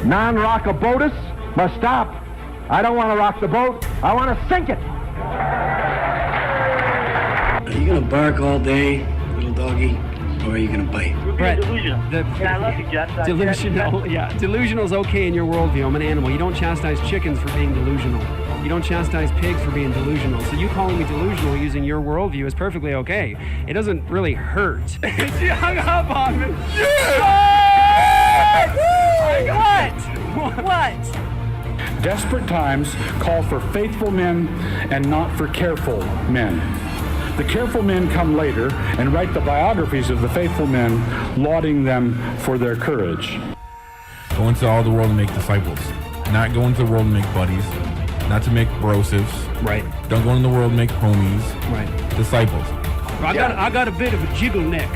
Non-rock-a-boaters must stop. I don't want to rock the boat. I want to sink it. Are you going to bark all day, little doggy, or are you going to bite? Brett, delusional. I love you, Jeff. Delusional, yeah. Delusional's okay in your worldview. I'm an animal. You don't chastise chickens for being delusional. You don't chastise pigs for being delusional. So you calling me delusional using your worldview is perfectly okay. It doesn't really hurt. She hung up on me. What? Desperate times call for faithful men and not for careful men. The careful men come later and write the biographies of the faithful men, lauding them for their courage. Go into all the world and make disciples. Not go into the world and make buddies. Not to make brosives. Right. Don't go into the world and make homies. Right. Disciples. I got a bit of a jiggle neck.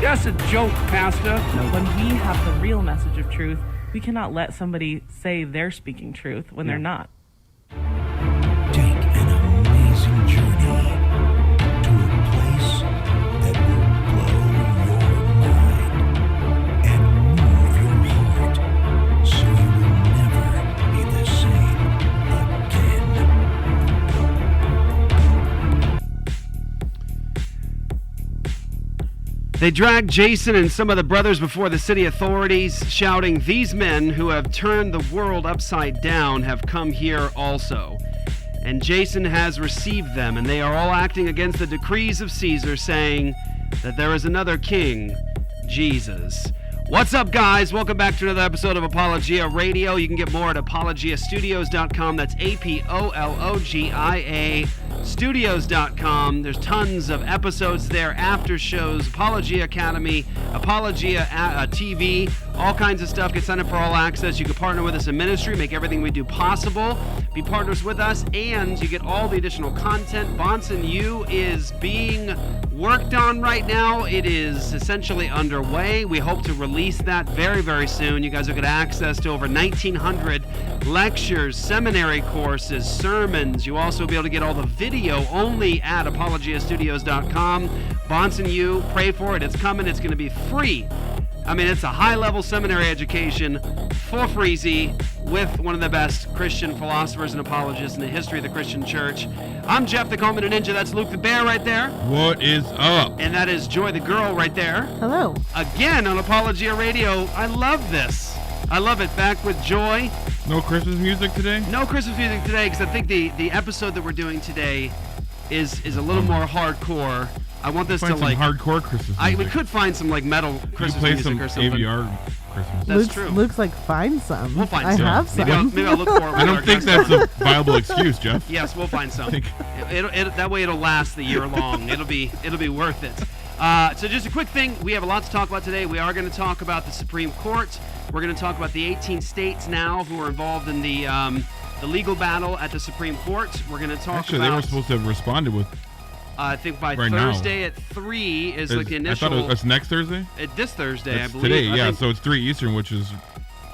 That's a joke, Pastor. When we have the real message of truth, we cannot let somebody say they're speaking truth when they're not. Take an amazing journey to a place that will blow your mind and move your heart so you will never be the same again. They dragged Jason and some of the brothers before the city authorities, shouting, "These men who have turned the world upside down have come here also." And Jason has received them, and they are all acting against the decrees of Caesar, saying that there is another king, Jesus. What's up, guys? Welcome back to another episode of Apologia Radio. You can get more at apologiastudios.com. That's APOLOGIA studios.com. There's tons of episodes there, after shows, Apologia Academy, Apologia TV, all kinds of stuff. Get signed up for all access. You can partner with us in ministry, make everything we do possible. Be partners with us, and you get all the additional content. Bonson U is being worked on right now. It is essentially underway. We hope to release that very, very soon. You guys will get access to over 1,900 lectures, seminary courses, sermons. You also will be able to get all the video only at apologiastudios.com. Bonson U, pray for it. It's coming. It's going to be free. I mean, it's a high-level seminary education for freezy with one of the best Christian philosophers and apologists in the history of the Christian church. I'm Jeff the Coleman Ninja. That's Luke the Bear right there. What is up? And that is Joy the Girl right there. Hello. Again on Apologia Radio. I love this. I love it. Back with Joy. No Christmas music today? No Christmas music today, because I think the episode that we're doing today is a little more hardcore. I want this Find to some like hardcore Christmas music. we could find some like metal Christmas play music some or something. AVR Christmas. That's true. Looks like find some. We'll find I some. have some. Maybe I'll look for it. I don't think that's a viable excuse, Jeff. Yes, we'll find some. That way it'll last the year long. It'll be worth it. So just a quick thing. We have a lot to talk about today. We are going to talk about the Supreme Court. We're going to talk about the 18 states now who are involved in the legal battle at the Supreme Court. We're going to talk Actually, about... they were supposed to have responded with... I think by right Thursday now. at 3 is like the initial... I thought it's next Thursday? This Thursday, I believe. Today, yeah. So it's 3 Eastern, which is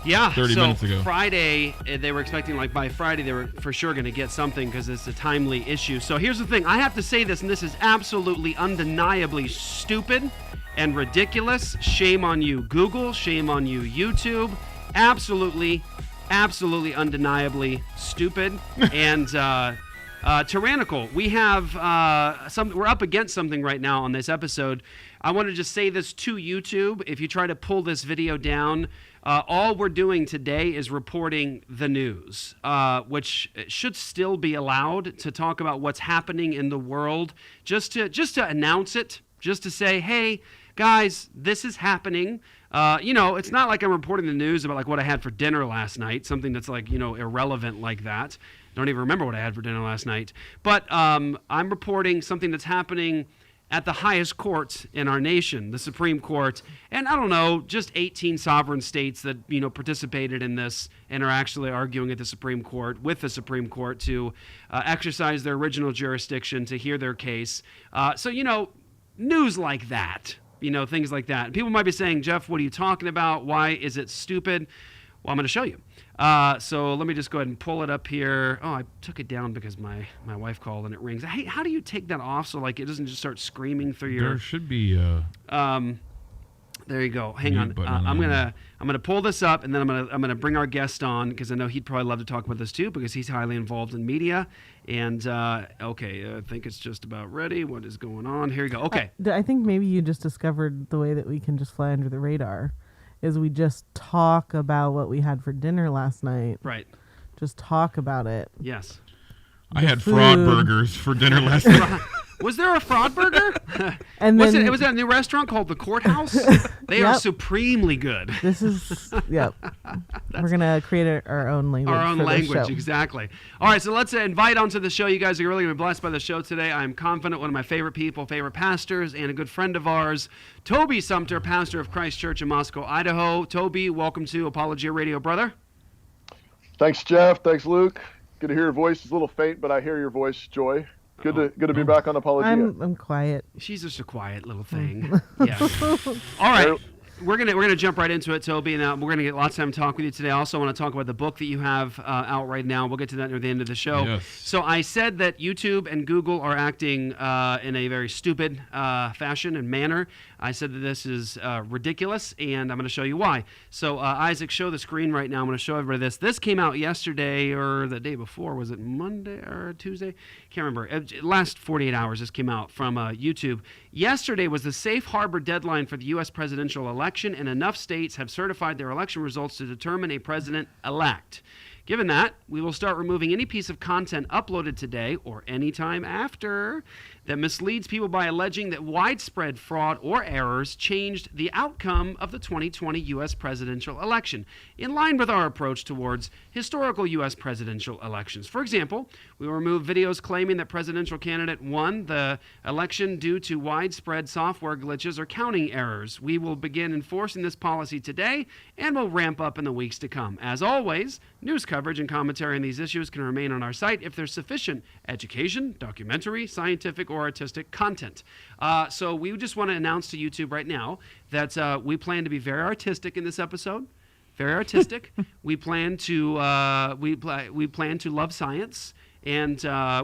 30 minutes ago. Friday, they were expecting, like by Friday, they were for sure going to get something because it's a timely issue. So here's the thing. I have to say this, and this is absolutely undeniably stupid and ridiculous. Shame on you, Google. Shame on you, YouTube. Absolutely undeniably stupid and tyrannical. We have we're up against something right now on this episode. I want to just say this to YouTube. If you try to pull this video down, all we're doing today is reporting the news, which should still be allowed to talk about what's happening in the world, just to announce it, just to say, hey, guys, this is happening. It's not like I'm reporting the news about like what I had for dinner last night, something that's like, irrelevant like that. Don't even remember what I had for dinner last night. But I'm reporting something that's happening at the highest court in our nation, the Supreme Court. And I don't know, just 18 sovereign states that, participated in this and are actually arguing at the Supreme Court with the Supreme Court to exercise their original jurisdiction to hear their case. News like that. Things like that. And people might be saying, Jeff, what are you talking about? Why is it stupid? Well, I'm going to show you. So let me just go ahead and pull it up here. Oh, I took it down because my wife called and it rings. Hey, how do you take that off so like it doesn't just start screaming through your... There should be... There you go. Hang on. I'm gonna pull this up, and then I'm gonna bring our guest on, because I know he'd probably love to talk about this too, because he's highly involved in media. And okay, I think it's just about ready. What is going on? Here you go. Okay. I think maybe you just discovered the way that we can just fly under the radar, is we just talk about what we had for dinner last night. Right. Just talk about it. Yes. I had fraud burgers for dinner last night. Was there a fraud burger? And was then it a new restaurant called the Courthouse? They are supremely good. This is yep. We're gonna create our own language. Our own for this language, show. exactly. All right, so let's invite onto the show. You guys are really going to be blessed by the show today. I'm confident one of my favorite people, favorite pastors, and a good friend of ours, Toby Sumpter, pastor of Christ Church in Moscow, Idaho. Toby, welcome to Apologia Radio, brother. Thanks, Jeff. Thanks, Luke. Good to hear your voice. It's a little faint, but I hear your voice, Joy. Good to be back on Apologia. I'm quiet. She's just a quiet little thing. Yeah. All right. We're gonna jump right into it, Toby, and we're gonna get lots of time to talk with you today. I also want to talk about the book that you have out right now. We'll get to that near the end of the show. Yes. So I said that YouTube and Google are acting in a very stupid fashion and manner. I said that this is ridiculous, and I'm going to show you why. So Isaac, show the screen right now. I'm going to show everybody this. This came out yesterday or the day before. Was it Monday or Tuesday? Can't remember. Last 48 hours, this came out from YouTube. Yesterday was the safe harbor deadline for the U.S. presidential election, and enough states have certified their election results to determine a president-elect. Given that, we will start removing any piece of content uploaded today or any time after that misleads people by alleging that widespread fraud or errors changed the outcome of the 2020 U.S. presidential election, in line with our approach towards historical U.S. presidential elections. For example, we will remove videos claiming that presidential candidate won the election due to widespread software glitches or counting errors. We will begin enforcing this policy today and will ramp up in the weeks to come. As always, news coverage and commentary on these issues can remain on our site if there's sufficient education, documentary, scientific, or artistic content. So we just want to announce to YouTube right now that we plan to be very artistic in this episode. Very artistic. We plan to we plan to love science, and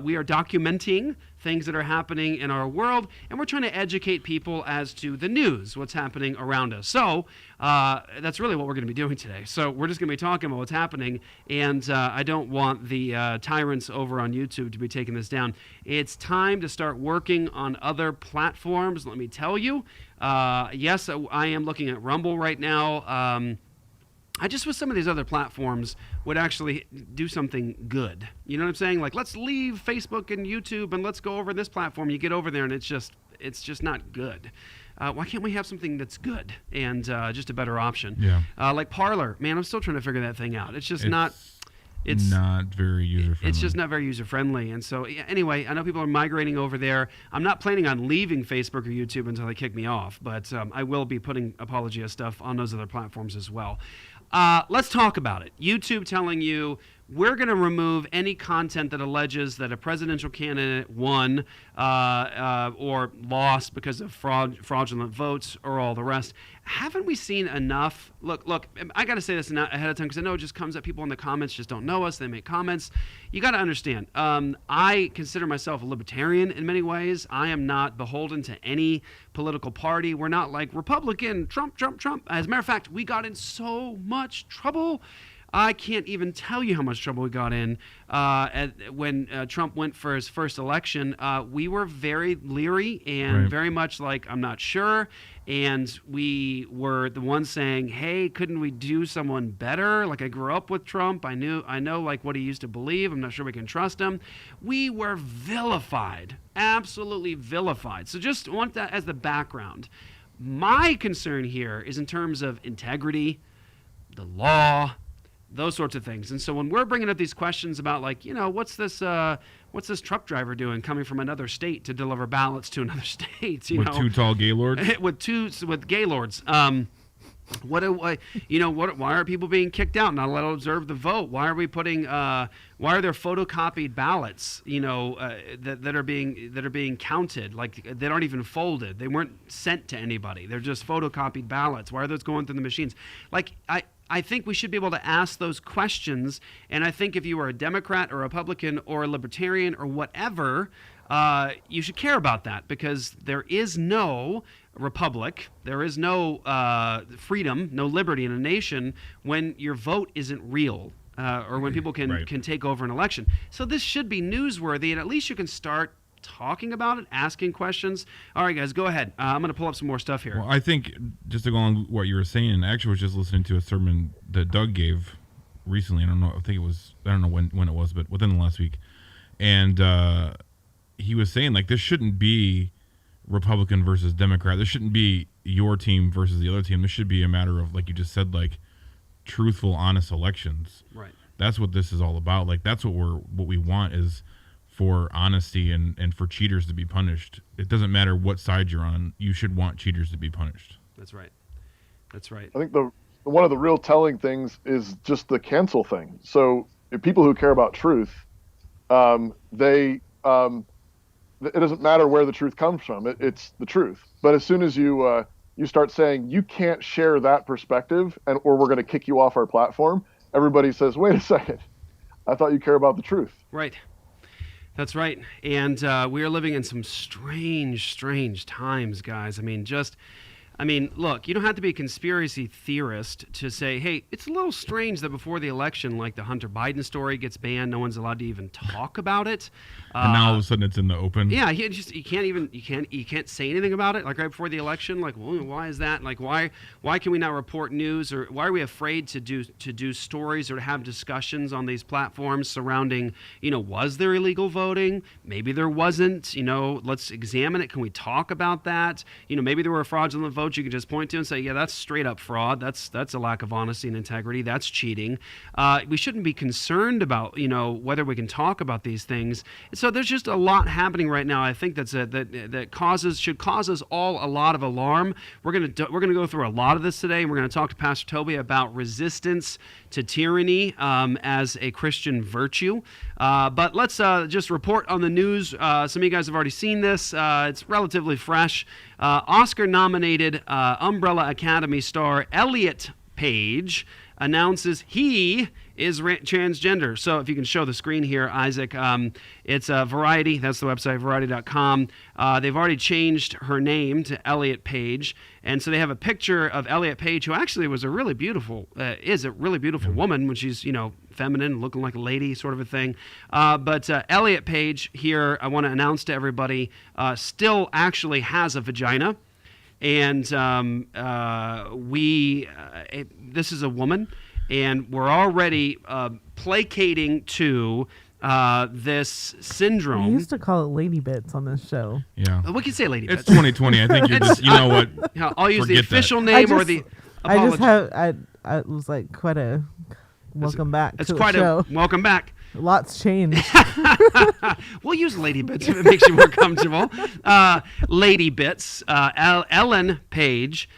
we are documenting things that are happening in our world, and we're trying to educate people as to the news, what's happening around us. So that's really what we're going to be doing today. So we're just going to be talking about what's happening, and I don't want the tyrants over on YouTube to be taking this down. It's time to start working on other platforms, let me tell you. Yes, I am looking at Rumble right now. I just wish some of these other platforms would actually do something good. You know what I'm saying? Like, let's leave Facebook and YouTube and let's go over this platform. You get over there and it's just not good. Why can't we have something that's good and just a better option? Yeah. Like Parler, man, I'm still trying to figure that thing out. It's not very user-friendly. It's just not very user-friendly. And so, anyway, I know people are migrating over there. I'm not planning on leaving Facebook or YouTube until they kick me off, but I will be putting Apologia stuff on those other platforms as well. Let's talk about it. YouTube telling you we're going to remove any content that alleges that a presidential candidate won or lost because of fraudulent votes or all the rest. Haven't we seen enough? Look, I got to say this ahead of time because I know it just comes up. People in the comments just don't know us. They make comments. You got to understand, I consider myself a libertarian in many ways. I am not beholden to any political party. We're not like Republican, Trump. As a matter of fact, we got in so much trouble. I can't even tell you how much trouble we got in when Trump went for his first election. We were very leery and very much like, I'm not sure. And we were the ones saying, hey, couldn't we do someone better? Like, I grew up with Trump. I know like what he used to believe. I'm not sure we can trust him. We were vilified, absolutely vilified. So just want that as the background. My concern here is in terms of integrity, the law, those sorts of things. And so when we're bringing up these questions about, like, you know, what's this truck driver doing coming from another state to deliver ballots to another state? With two tall gaylords? with gaylords. Why are people being kicked out, not allowed to observe the vote? Why are we putting? Why are there photocopied ballots? That are being counted, like they aren't even folded. They weren't sent to anybody. They're just photocopied ballots. Why are those going through the machines? Like, I think we should be able to ask those questions, and I think if you are a Democrat or a Republican or a Libertarian or whatever, you should care about that, because there is no republic, there is no freedom, no liberty in a nation when your vote isn't real, or when people can take over an election. So this should be newsworthy, and at least you can start talking about it, asking questions. All right, guys, go ahead. I'm going to pull up some more stuff here. Well, I think, just to go on what you were saying, I actually was just listening to a sermon that Doug gave recently. I don't know when it was, but within the last week. And he was saying, like, this shouldn't be Republican versus Democrat. This shouldn't be your team versus the other team. This should be a matter of, like you just said, like, truthful, honest elections. Right. That's what this is all about. Like, that's what we want, is for honesty and for cheaters to be punished. It doesn't matter what side you're on. You should want cheaters to be punished. That's right. That's right. I think one of the real telling things is just the cancel thing. So if people who care about truth, it doesn't matter where the truth comes from. It's the truth. But as soon as you start saying you can't share that perspective, or we're going to kick you off our platform, everybody says, wait a second, I thought you care about the truth. Right. That's right. And we are living in some strange times, guys. I mean, look, you don't have to be a conspiracy theorist to say, hey, it's a little strange that before the election, like the Hunter Biden story gets banned, no one's allowed to even talk about it. And now all of a sudden it's in the open. Yeah, you can't say anything about it. Like right before the election, like, well, why is that? Like, why can we not report news, or why are we afraid to do stories or to have discussions on these platforms surrounding, was there illegal voting? Maybe there wasn't. Let's examine it. Can we talk about that? Maybe there were fraudulent votes you can just point to and say, yeah, that's straight up fraud. That's a lack of honesty and integrity. That's cheating. We shouldn't be concerned about whether we can talk about these things. So there's just a lot happening right now. I think that should cause us all a lot of alarm. We're gonna go through a lot of this today, and we're gonna talk to Pastor Toby about resistance to tyranny as a Christian virtue. But let's just report on the news. Some of you guys have already seen this. It's relatively fresh. Oscar-nominated Umbrella Academy star Elliot Page announces he is transgender. So if you can show the screen here, Isaac, it's Variety. That's the website, variety.com. They've already changed her name to Elliot Page. And so they have a picture of Elliot Page, who actually was a really beautiful woman when she's, feminine, looking like a lady sort of a thing. But Elliot Page here, I want to announce to everybody, still actually has a vagina. And this is a woman, and we're already placating to this syndrome. We used to call it lady bits on this show. Yeah. We can say lady bits. It's 2020. I think you're just, you know what? I'll use the official name or the apology. It was like quite a welcome back to the show. It's quite a welcome back. Lots changed. We'll use Lady Bits if it makes you more comfortable. Lady Bits. Ellen Page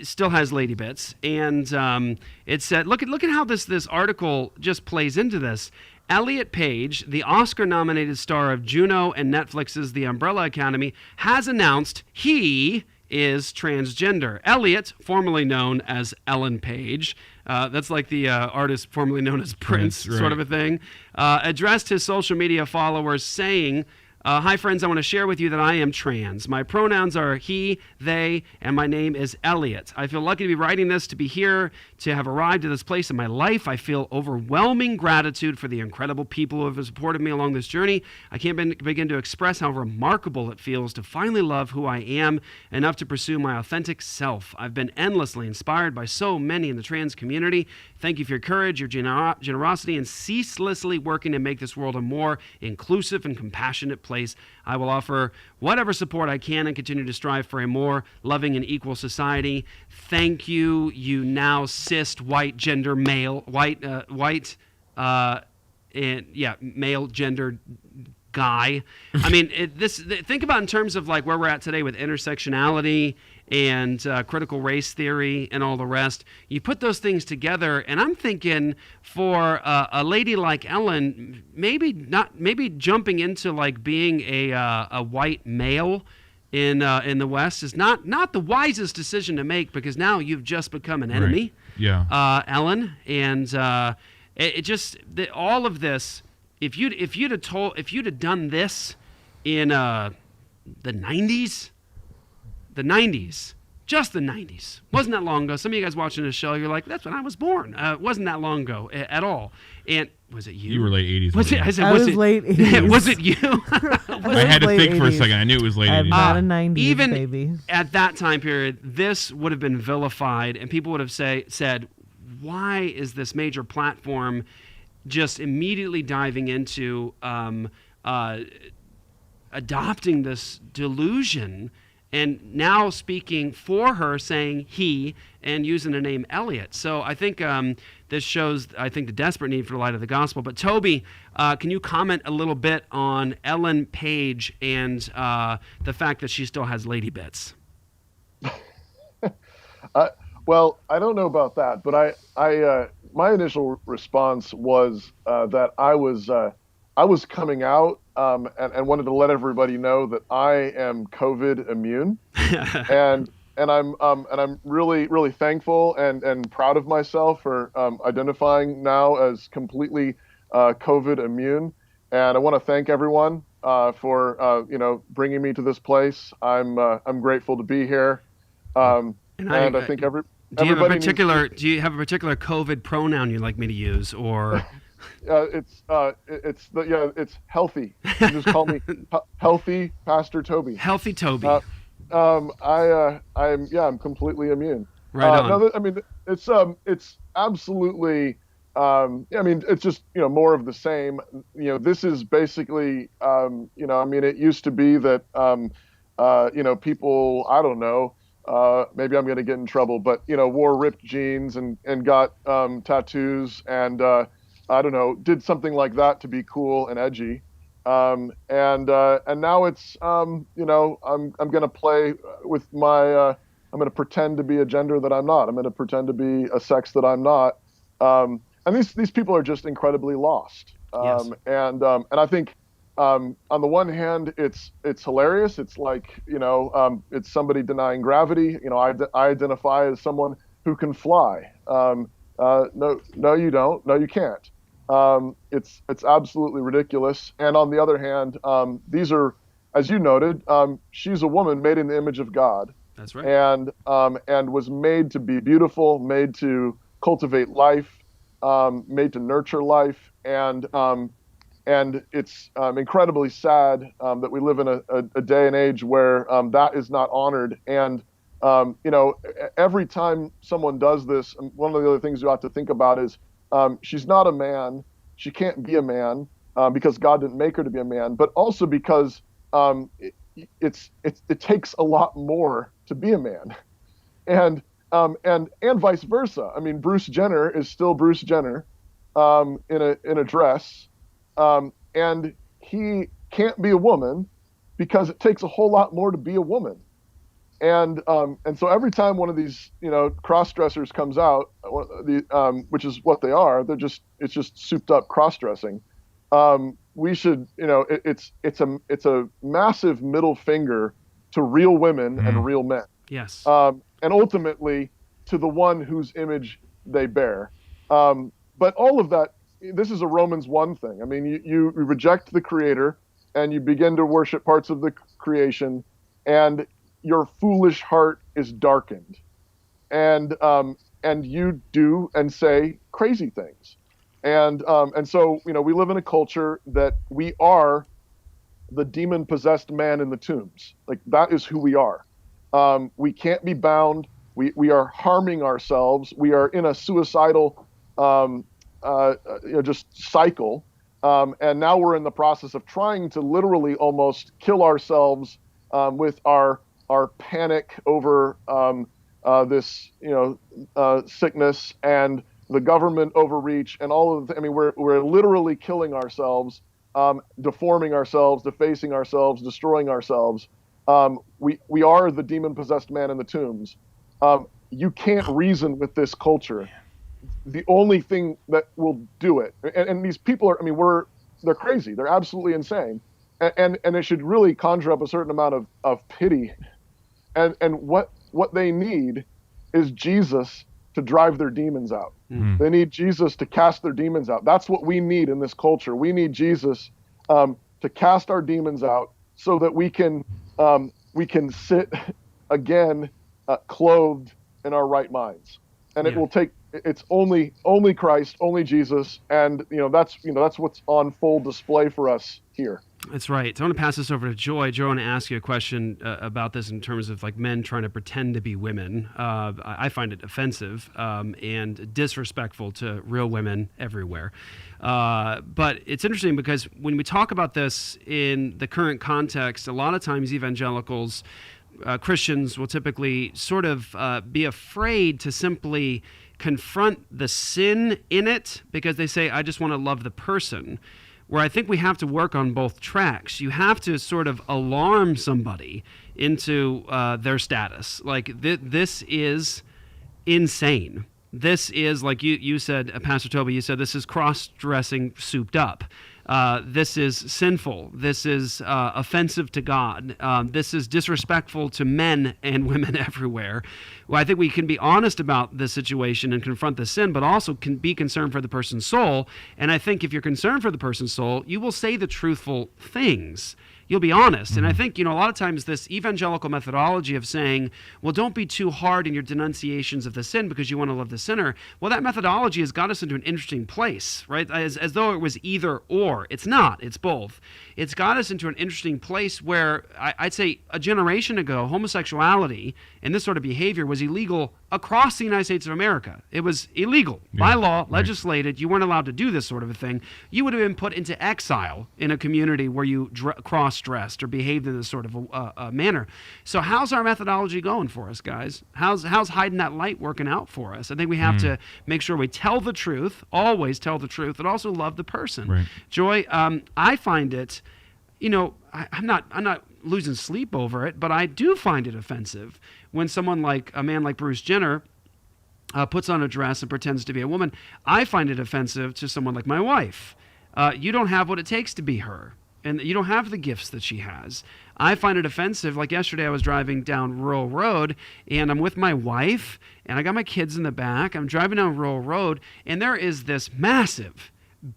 still has Lady Bits, and it said, look at how this article just plays into this. Elliot Page, the Oscar-nominated star of Juno and Netflix's The Umbrella Academy, has announced he is transgender. Elliot, formerly known as Ellen Page, that's like the artist formerly known as Prince, right, sort of a thing, addressed his social media followers saying, hi friends, I want to share with you that I am trans. My pronouns are he, they, and my name is Elliot. I feel lucky to be writing this, to be here, to have arrived at this place in my life. I feel overwhelming gratitude for the incredible people who have supported me along this journey. I can't begin to express how remarkable it feels to finally love who I am enough to pursue my authentic self. I've been endlessly inspired by so many in the trans community. Thank you for your courage, your generosity, and ceaselessly working to make this world a more inclusive and compassionate place. I will offer whatever support I can and continue to strive for a more loving and equal society. Thank you, you now cis white gender male, male gender guy. I mean, think about in terms of like where we're at today with intersectionality and critical race theory and all the rest. You put those things together, and I'm thinking for a lady like Ellen, maybe jumping into like being a white male in the West is not the wisest decision to make, because now you've just become an enemy. Right. Yeah. Ellen, and all of this if you'd have done this in the 90s, just the 90s, wasn't that long ago. Some of you guys watching this show, you're like, that's when I was born. Wasn't that long ago at all. And was it you? You were late 80s. Was it? I was late 80s. Was it you? I had to think for a second. I knew it was late 80s. I'm not a 90s even baby. At that time period, this would have been vilified, and people would have said, why is this major platform just immediately diving into adopting this delusion, and now speaking for her, saying he, and using the name Elliot. So I think this shows, the desperate need for the light of the gospel. But Toby, can you comment a little bit on Ellen Page and the fact that she still has lady bits? Well, I don't know about that, but I my initial response was that I was coming out and wanted to let everybody know that I am COVID immune, and I'm really thankful and proud of myself for identifying now as completely COVID immune, and I want to thank everyone for bringing me to this place. I'm grateful to be here, and I think do you have a particular COVID pronoun you'd like me to use, or? It's healthy. You just call me healthy Pastor Toby. Healthy Toby. I'm completely immune. Right on. No, it's absolutely. It's just more of the same. This is basically. It used to be that people, I don't know. Maybe I'm going to get in trouble, but wore ripped jeans and got tattoos and. I don't know, did something like that to be cool and edgy. And now it's, I'm going to play with my, I'm going to pretend to be a gender that I'm not. I'm going to pretend to be a sex that I'm not. And these people are just incredibly lost. Yes. And I think, on the one hand, it's hilarious. It's like, it's somebody denying gravity. I identify as someone who can fly. No, you don't. No, you can't. It's absolutely ridiculous. And on the other hand, these are, as you noted, she's a woman made in the image of God. That's right. And was made to be beautiful, made to cultivate life, made to nurture life. And it's incredibly sad that we live in a day and age where that is not honored. And every time someone does this, one of the other things you have to think about is she's not a man. She can't be a man because God didn't make her to be a man, but also because it takes a lot more to be a man, and vice versa. I mean, Bruce Jenner is still Bruce Jenner in a dress, and he can't be a woman because it takes a whole lot more to be a woman. And so every time one of these, cross-dressers comes out, which is what they are, it's just souped up cross-dressing. We should, it's a massive middle finger to real women and real men. Yes. And ultimately to the one whose image they bear. But all of that, this is a Romans 1 thing. I mean, you reject the Creator and you begin to worship parts of the creation, and your foolish heart is darkened, and you do and say crazy things, and so we live in a culture that we are the demon-possessed man in the tombs. Like, that is who we are. We can't be bound. We are harming ourselves. We are in a suicidal just cycle, and now we're in the process of trying to literally almost kill ourselves with our panic over this, sickness and the government overreach and all of we're literally killing ourselves, deforming ourselves, defacing ourselves, destroying ourselves. We are the demon-possessed man in the tombs. You can't reason with this culture. The only thing that will do it, and these people are, they're crazy. They're absolutely insane. And it should really conjure up a certain amount of pity. And what they need is Jesus to drive their demons out. They need Jesus to cast their demons out. That's what we need in this culture. We need Jesus to cast our demons out so that we can sit again clothed in our right minds. And it will take, it's only Christ, only Jesus, and that's what's on full display for us here. That's right. So I want to pass this over to Joy. Joy, I want to ask you a question about this in terms of like men trying to pretend to be women. I find it offensive and disrespectful to real women everywhere. But it's interesting because when we talk about this in the current context, a lot of times evangelicals, Christians will typically sort of be afraid to simply confront the sin in it because they say, I just want to love the person. Where I think we have to work on both tracks. You have to sort of alarm somebody into their status. Like, this is insane. This is, like you said, Pastor Toby, you said this is cross-dressing souped up. This is sinful. This is offensive to God. This is disrespectful to men and women everywhere. Well, I think we can be honest about this situation and confront the sin, but also can be concerned for the person's soul. And I think if you're concerned for the person's soul, you will say the truthful things. You'll be honest. And I think, a lot of times this evangelical methodology of saying, well, don't be too hard in your denunciations of the sin because you want to love the sinner. Well, that methodology has got us into an interesting place, right? As though it was either or. It's not. It's both. It's got us into an interesting place where I'd say a generation ago, homosexuality and this sort of behavior was illegal across the United States of America. It was illegal by law, legislated. You weren't allowed to do this sort of a thing. You would have been put into exile in a community where you cross-dressed or behaved in this sort of a manner. So how's our methodology going for us, guys? How's hiding that light working out for us? I think we have to make sure we tell the truth, always tell the truth, and also love the person. Right. Joy, I find it, I'm not losing sleep over it, but I do find it offensive when someone like a man like Bruce Jenner puts on a dress and pretends to be a woman. I find it offensive to someone like my wife. You don't have what it takes to be her, and you don't have the gifts that she has. I find it offensive. Like yesterday, I was driving down Rural Road, and I'm with my wife, and I got my kids in the back. I'm driving down Rural Road, and there is this massive,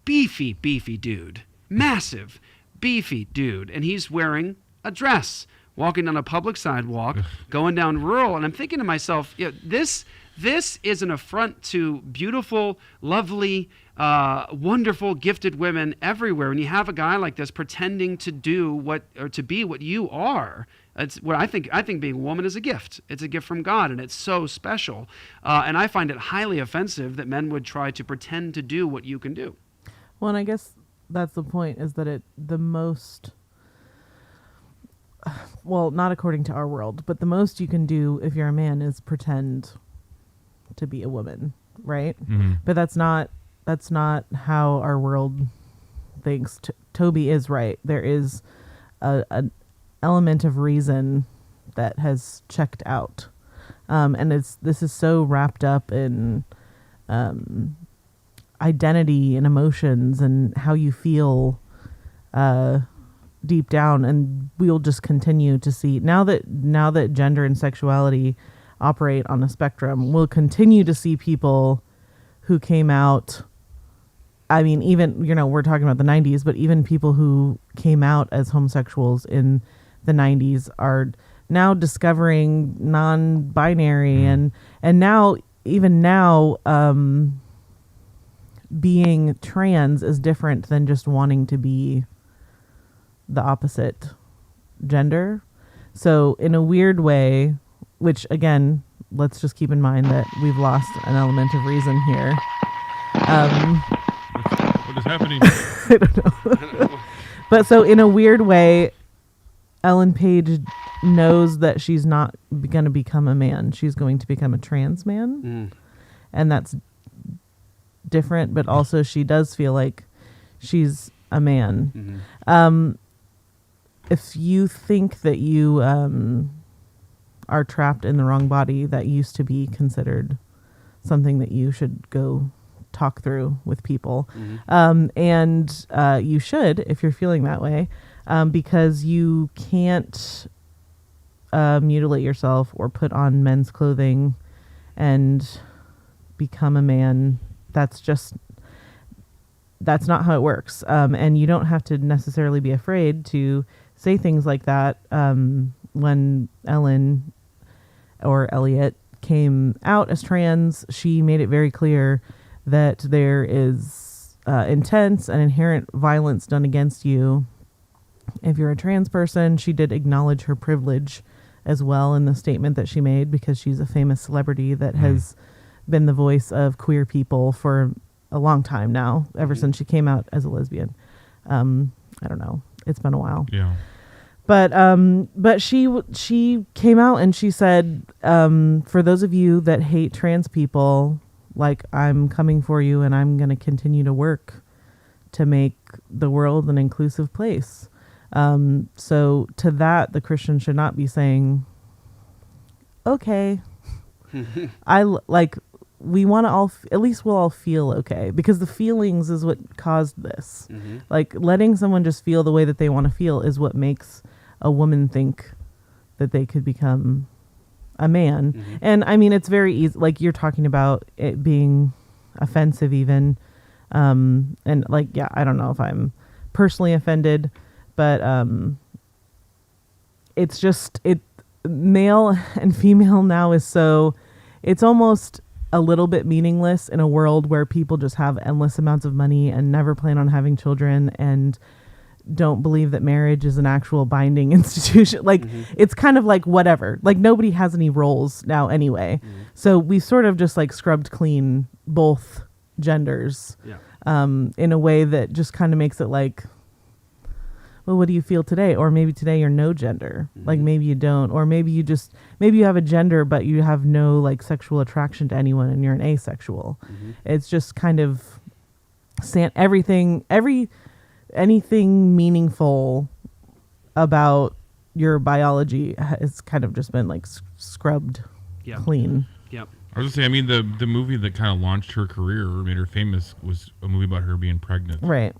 beefy dude. Massive, beefy dude, and he's wearing a dress, walking down a public sidewalk, going down rural, and I'm thinking to myself, this is an affront to beautiful, lovely, wonderful, gifted women everywhere. When you have a guy like this pretending to to be what you are, it's what I think being a woman is a gift. It's a gift from God, and it's so special. And I find it highly offensive that men would try to pretend to do what you can do. Well, and I guess that's the point, is that not according to our world, but the most you can do if you're a man is pretend to be a woman, right? Mm-hmm. But that's not how our world thinks. Toby is right. There is an element of reason that has checked out, and this is so wrapped up in identity and emotions and how you feel deep down, and we'll just continue to see now that gender and sexuality operate on a spectrum, we'll continue to see people who came out. I mean, even, we're talking about the 90s, but even people who came out as homosexuals in the 90s are now discovering non-binary and now being trans is different than just wanting to be the opposite gender. So in a weird way, which again, let's just keep in mind that we've lost an element of reason here. What is happening? I don't know. But so in a weird way, Ellen Page knows that she's not going to become a man. She's going to become a trans man. And that's different, but also she does feel like she's a man. Mm-hmm. If you think that you are trapped in the wrong body, that used to be considered something that you should go talk through with people. Mm-hmm. And you should, if you're feeling that way, because you can't mutilate yourself or put on men's clothing and become a man. That's not how it works. And you don't have to necessarily be afraid to say things like that. When Ellen or Elliot came out as trans, she made it very clear that there is intense and inherent violence done against you if you're a trans person. She did acknowledge her privilege as well in the statement that she made, because she's a famous celebrity that has been the voice of queer people for a long time now, ever since she came out as a lesbian. I don't know. It's been a while. Yeah. But she came out and she said, for those of you that hate trans people, like, I'm coming for you, and I'm going to continue to work to make the world an inclusive place. So to that, the Christian should not be saying, okay, we want to all, at least we'll all feel okay, because the feelings is what caused this. Like, letting someone just feel the way that they want to feel is what makes a woman think that they could become a man. And I mean, it's very easy, like you're talking about it being offensive even. And like, yeah, I don't know if I'm personally offended, but, it's just, male and female now is so, it's almost a little bit meaningless in a world where people just have endless amounts of money and never plan on having children and don't believe that marriage is an actual binding institution. Like, it's kind of like whatever, like nobody has any roles now anyway. So we sort of just like scrubbed clean both genders, in a way that just kind of makes it like, well, what do you feel today? Or maybe today you're no gender. Like, maybe you don't, or maybe you have a gender, but you have no like sexual attraction to anyone and you're an asexual. It's just kind of anything meaningful about your biology has kind of just been like scrubbed clean. I was just saying, I mean, the movie that kind of launched her career or made her famous was a movie about her being pregnant. Right.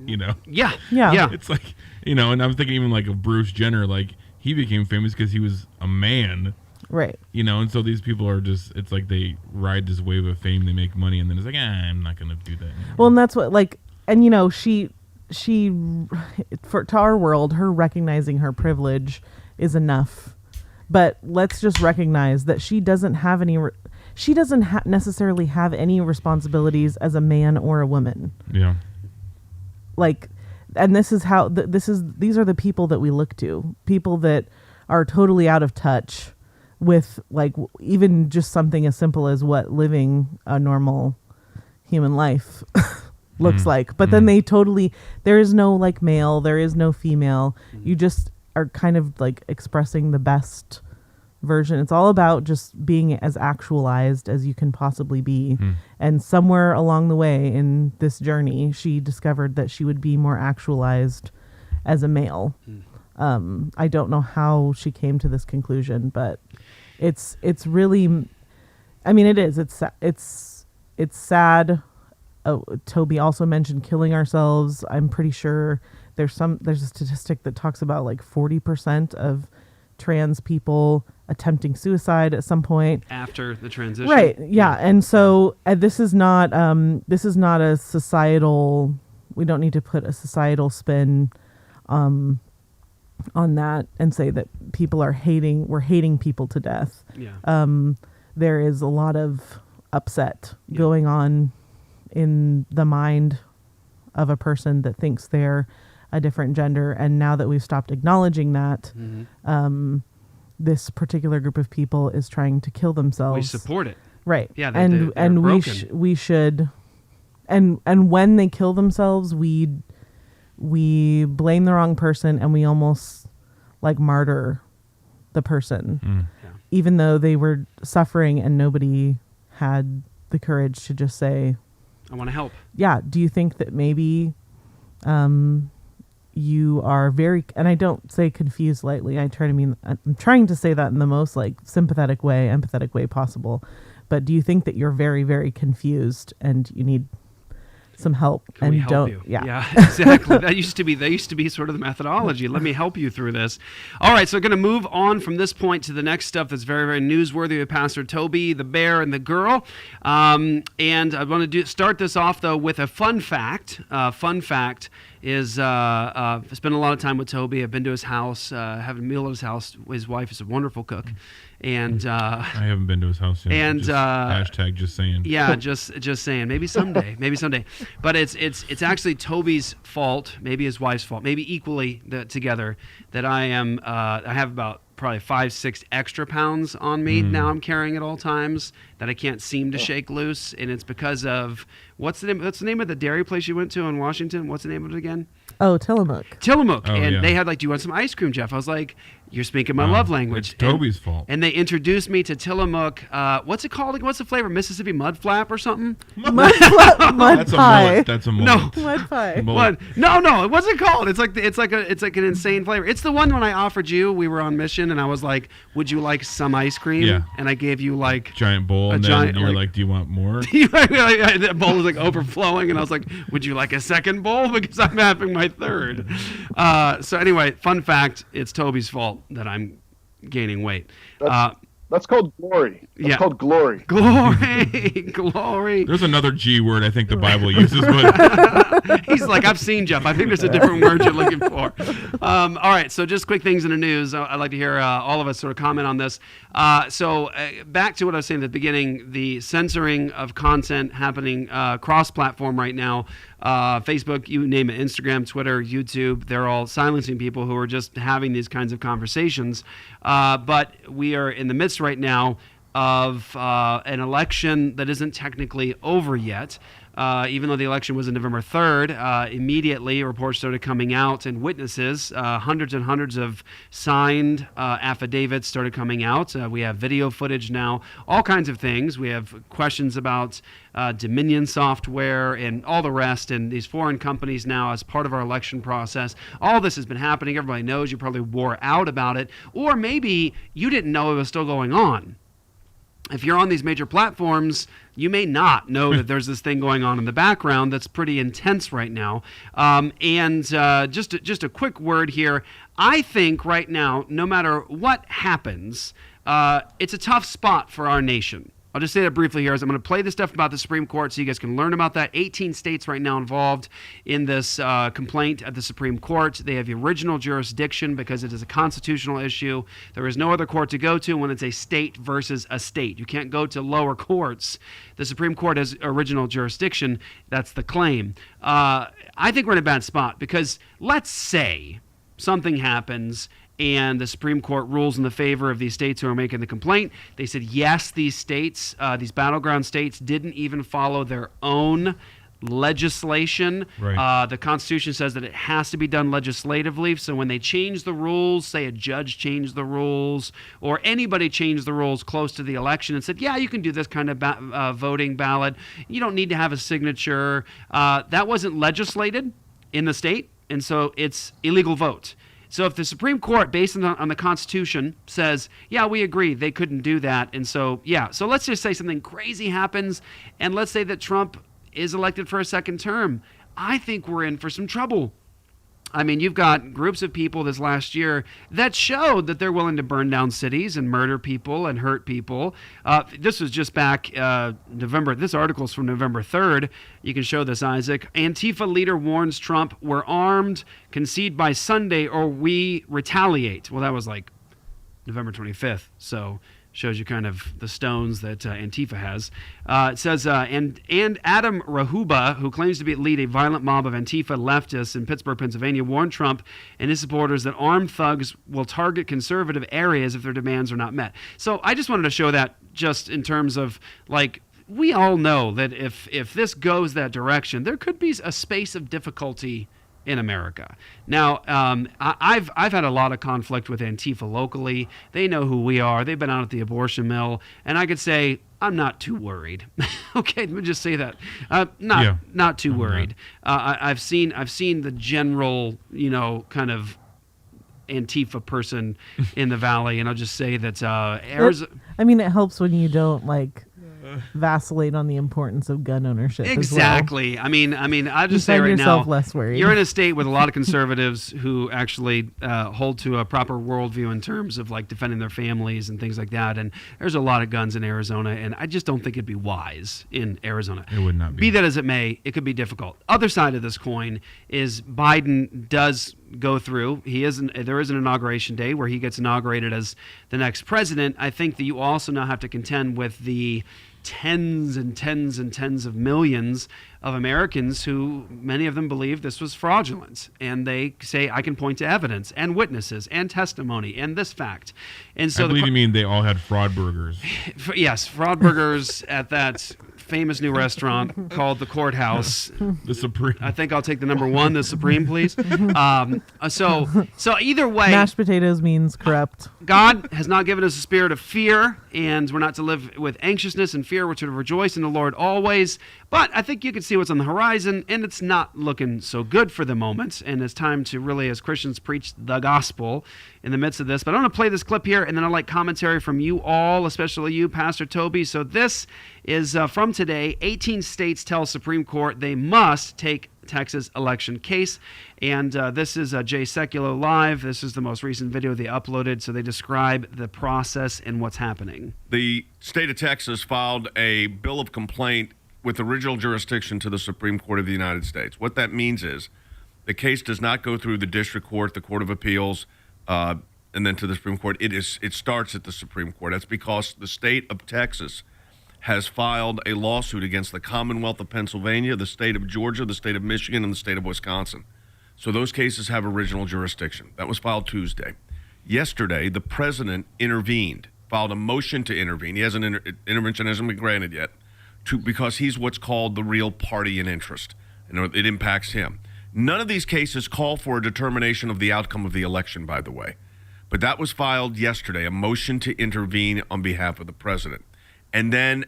You know? Yeah. It's like, you know, and I'm thinking even like of Bruce Jenner, like he became famous because he was a man. Right. You know, and so these people are just, it's like they ride this wave of fame, they make money, and then it's like, I'm not going to do that anymore. Well, and that's what, like, and you know, she to our world, her recognizing her privilege is enough. But let's just recognize that she doesn't have any necessarily have any responsibilities as a man or a woman. Yeah. Like, and this is how these are the people that we look to, people that are totally out of touch with like even just something as simple as what living a normal human life looks like. But then there is no like male, there is no female. You just are kind of like expressing the best version. It's all about just being as actualized as you can possibly be. And somewhere along the way in this journey, she discovered that she would be more actualized as a male. I don't know how she came to this conclusion, but it's really, I mean, it is, it's sad. Toby also mentioned killing ourselves. I'm pretty sure there's a statistic that talks about like 40% of trans people attempting suicide at some point after the transition. Right. Yeah. And so this is not a societal, we don't need to put a societal spin on that and say that we're hating people to death. Yeah. There is a lot of upset going on in the mind of a person that thinks they're a different gender. And now that we've stopped acknowledging that, this particular group of people is trying to kill themselves. We support it. Right. Yeah. And we should, and when they kill themselves, we blame the wrong person and we almost like martyr the person, even though they were suffering and nobody had the courage to just say, I want to help. Yeah. Do you think that maybe you are very, and I don't say confused lightly, I'm trying to say that in the most like sympathetic way, empathetic way possible. But do you think that you're very, very confused and you need some help Can we and help don't. you? Yeah. Exactly. That used to be sort of the methodology. Let me help you through this. All right, so we're going to move on from this point to the next stuff that's very, very newsworthy with Pastor Toby, the bear, and the girl. And I want to start this off though with a fun fact. Fun fact is I spent a lot of time with Toby. I've been to his house, having a meal at his house. His wife is a wonderful cook. And I haven't been to his house yet. And just, hashtag just saying. Yeah, just saying. Maybe someday. But it's actually Toby's fault, maybe his wife's fault, maybe equally together, that I have about probably 5-6 extra pounds on me now. I'm carrying at all times that I can't seem to shake loose, and it's because of what's the name of the dairy place you went to in Washington? What's the name of it again? Oh, Tillamook. Tillamook. And they had like, do you want some ice cream, Jeff? I was like, you're speaking my love language. It's Toby's fault. And they introduced me to Tillamook. What's it called? What's the flavor? Mississippi mud flap or something? Mud That's pie. That's a mullet. Mud pie. What? No. What's it called? It's like an insane flavor. It's the one when I offered you. We were on mission, and I was like, "Would you like some ice cream?" Yeah. And I gave you like Giant bowl, and then you're like, "Do you want more?" The bowl was like overflowing, and I was like, "Would you like a second bowl?" Because I'm having my third. So anyway, fun fact: it's Toby's fault that I'm gaining weight. That's called glory. That's called glory. Glory. There's another G word I think the Bible uses, but he's like, I've seen Jeff. I think there's a different word you're looking for. All right, so just quick things in the news. I'd like to hear all of us sort of comment on this. So back to what I was saying at the beginning, the censoring of content happening cross-platform right now. Facebook, you name it, Instagram, Twitter, YouTube, they're all silencing people who are just having these kinds of conversations. But we are in the midst right now of an election that isn't technically over yet. Even though the election was on November 3rd, immediately reports started coming out and witnesses, hundreds and hundreds of signed affidavits started coming out. We have video footage now, all kinds of things. We have questions about Dominion software and all the rest, and these foreign companies now as part of our election process. All this has been happening. Everybody knows. You probably wore out about it, or maybe you didn't know it was still going on. If you're on these major platforms, you may not know that there's this thing going on in the background that's pretty intense right now. Just a quick word here. I think right now, no matter what happens, it's a tough spot for our nation. I'll just say that briefly here as I'm going to play the stuff about the Supreme Court so you guys can learn about that. 18 states right now involved in this complaint at the Supreme Court. They have the original jurisdiction because it is a constitutional issue. There is no other court to go to when it's a state versus a state. You can't go to lower courts. The Supreme Court has original jurisdiction. That's the claim. I think we're in a bad spot because let's say something happens and the Supreme Court rules in the favor of these states who are making the complaint. They said, yes, these states, these battleground states, didn't even follow their own legislation. Right. The Constitution says that it has to be done legislatively. So when they change the rules, say a judge changed the rules, or anybody changed the rules close to the election and said, yeah, you can do this kind of voting ballot. You don't need to have a signature. That wasn't legislated in the state, and so it's illegal vote. So if the Supreme Court, based on the Constitution, says, yeah, we agree, they couldn't do that. And so, yeah. So let's just say something crazy happens, and let's say that Trump is elected for a second term. I think we're in for some trouble. I mean, you've got groups of people this last year that showed that they're willing to burn down cities and murder people and hurt people. This was just back November. This article's from November 3rd. You can show this, Isaac. Antifa leader warns Trump, we're armed, concede by Sunday or we retaliate. Well, that was like November 25th. So shows you kind of the stones that Antifa has. It says, and Adam Rahuba, who claims to lead a violent mob of Antifa leftists in Pittsburgh, Pennsylvania, warned Trump and his supporters that armed thugs will target conservative areas if their demands are not met. So I just wanted to show that just in terms of, like, we all know that if this goes that direction, there could be a space of difficulty in America. Now, I've had a lot of conflict with Antifa locally. They know who we are. They've been out at the abortion mill, and I could say I'm not too worried. Okay, let me just say that. Not too worried. I've seen the general, kind of Antifa person in the valley, and I'll just say that I mean, it helps when you don't vacillate on the importance of gun ownership. Exactly. As well. I mean, I You just say find right yourself now, less worried. you're in a state with a lot of conservatives who actually hold to a proper worldview in terms of like defending their families and things like that. And there's a lot of guns in Arizona, and I just don't think it'd be wise in Arizona. It would not be. Be that as it may, it could be difficult. Other side of this coin is Biden does go through. There is an inauguration day where he gets inaugurated as the next president. I think that you also now have to contend with the tens and tens and tens of millions of Americans who, many of them believe this was fraudulent. And they say, I can point to evidence and witnesses and testimony and this fact. And so I believe you mean they all had fraud burgers. Yes, fraud burgers at that famous new restaurant called the Courthouse. The Supreme. I think I'll take the number one, the Supreme, please. So either way, mashed potatoes means corrupt. God has not given us a spirit of fear, and we're not to live with anxiousness and fear. We're to rejoice in the Lord always. But I think you can see what's on the horizon, and it's not looking so good for the moment. And it's time to really, as Christians, preach the gospel in the midst of this. But I want to play this clip here, and then I'd like commentary from you all, especially you, Pastor Toby. So this is from today. 18 states tell Supreme Court they must take Texas election case. And this is Jay Secular Live. This is the most recent video they uploaded. So they describe the process and what's happening. The state of Texas filed a bill of complaint with original jurisdiction to the Supreme Court of the United States. What that means is the case does not go through the district court, the Court of Appeals, and then to the Supreme Court. It starts at the Supreme Court. That's because the state of Texas has filed a lawsuit against the Commonwealth of Pennsylvania, the state of Georgia, the state of Michigan, and the state of Wisconsin. So those cases have original jurisdiction. That was filed Tuesday. Yesterday, the president intervened, filed a motion to intervene. He hasn't intervention hasn't been granted yet, because he's what's called the real party in interest, and it impacts him. None of these cases call for a determination of the outcome of the election, by the way. But that was filed yesterday, a motion to intervene on behalf of the president. And then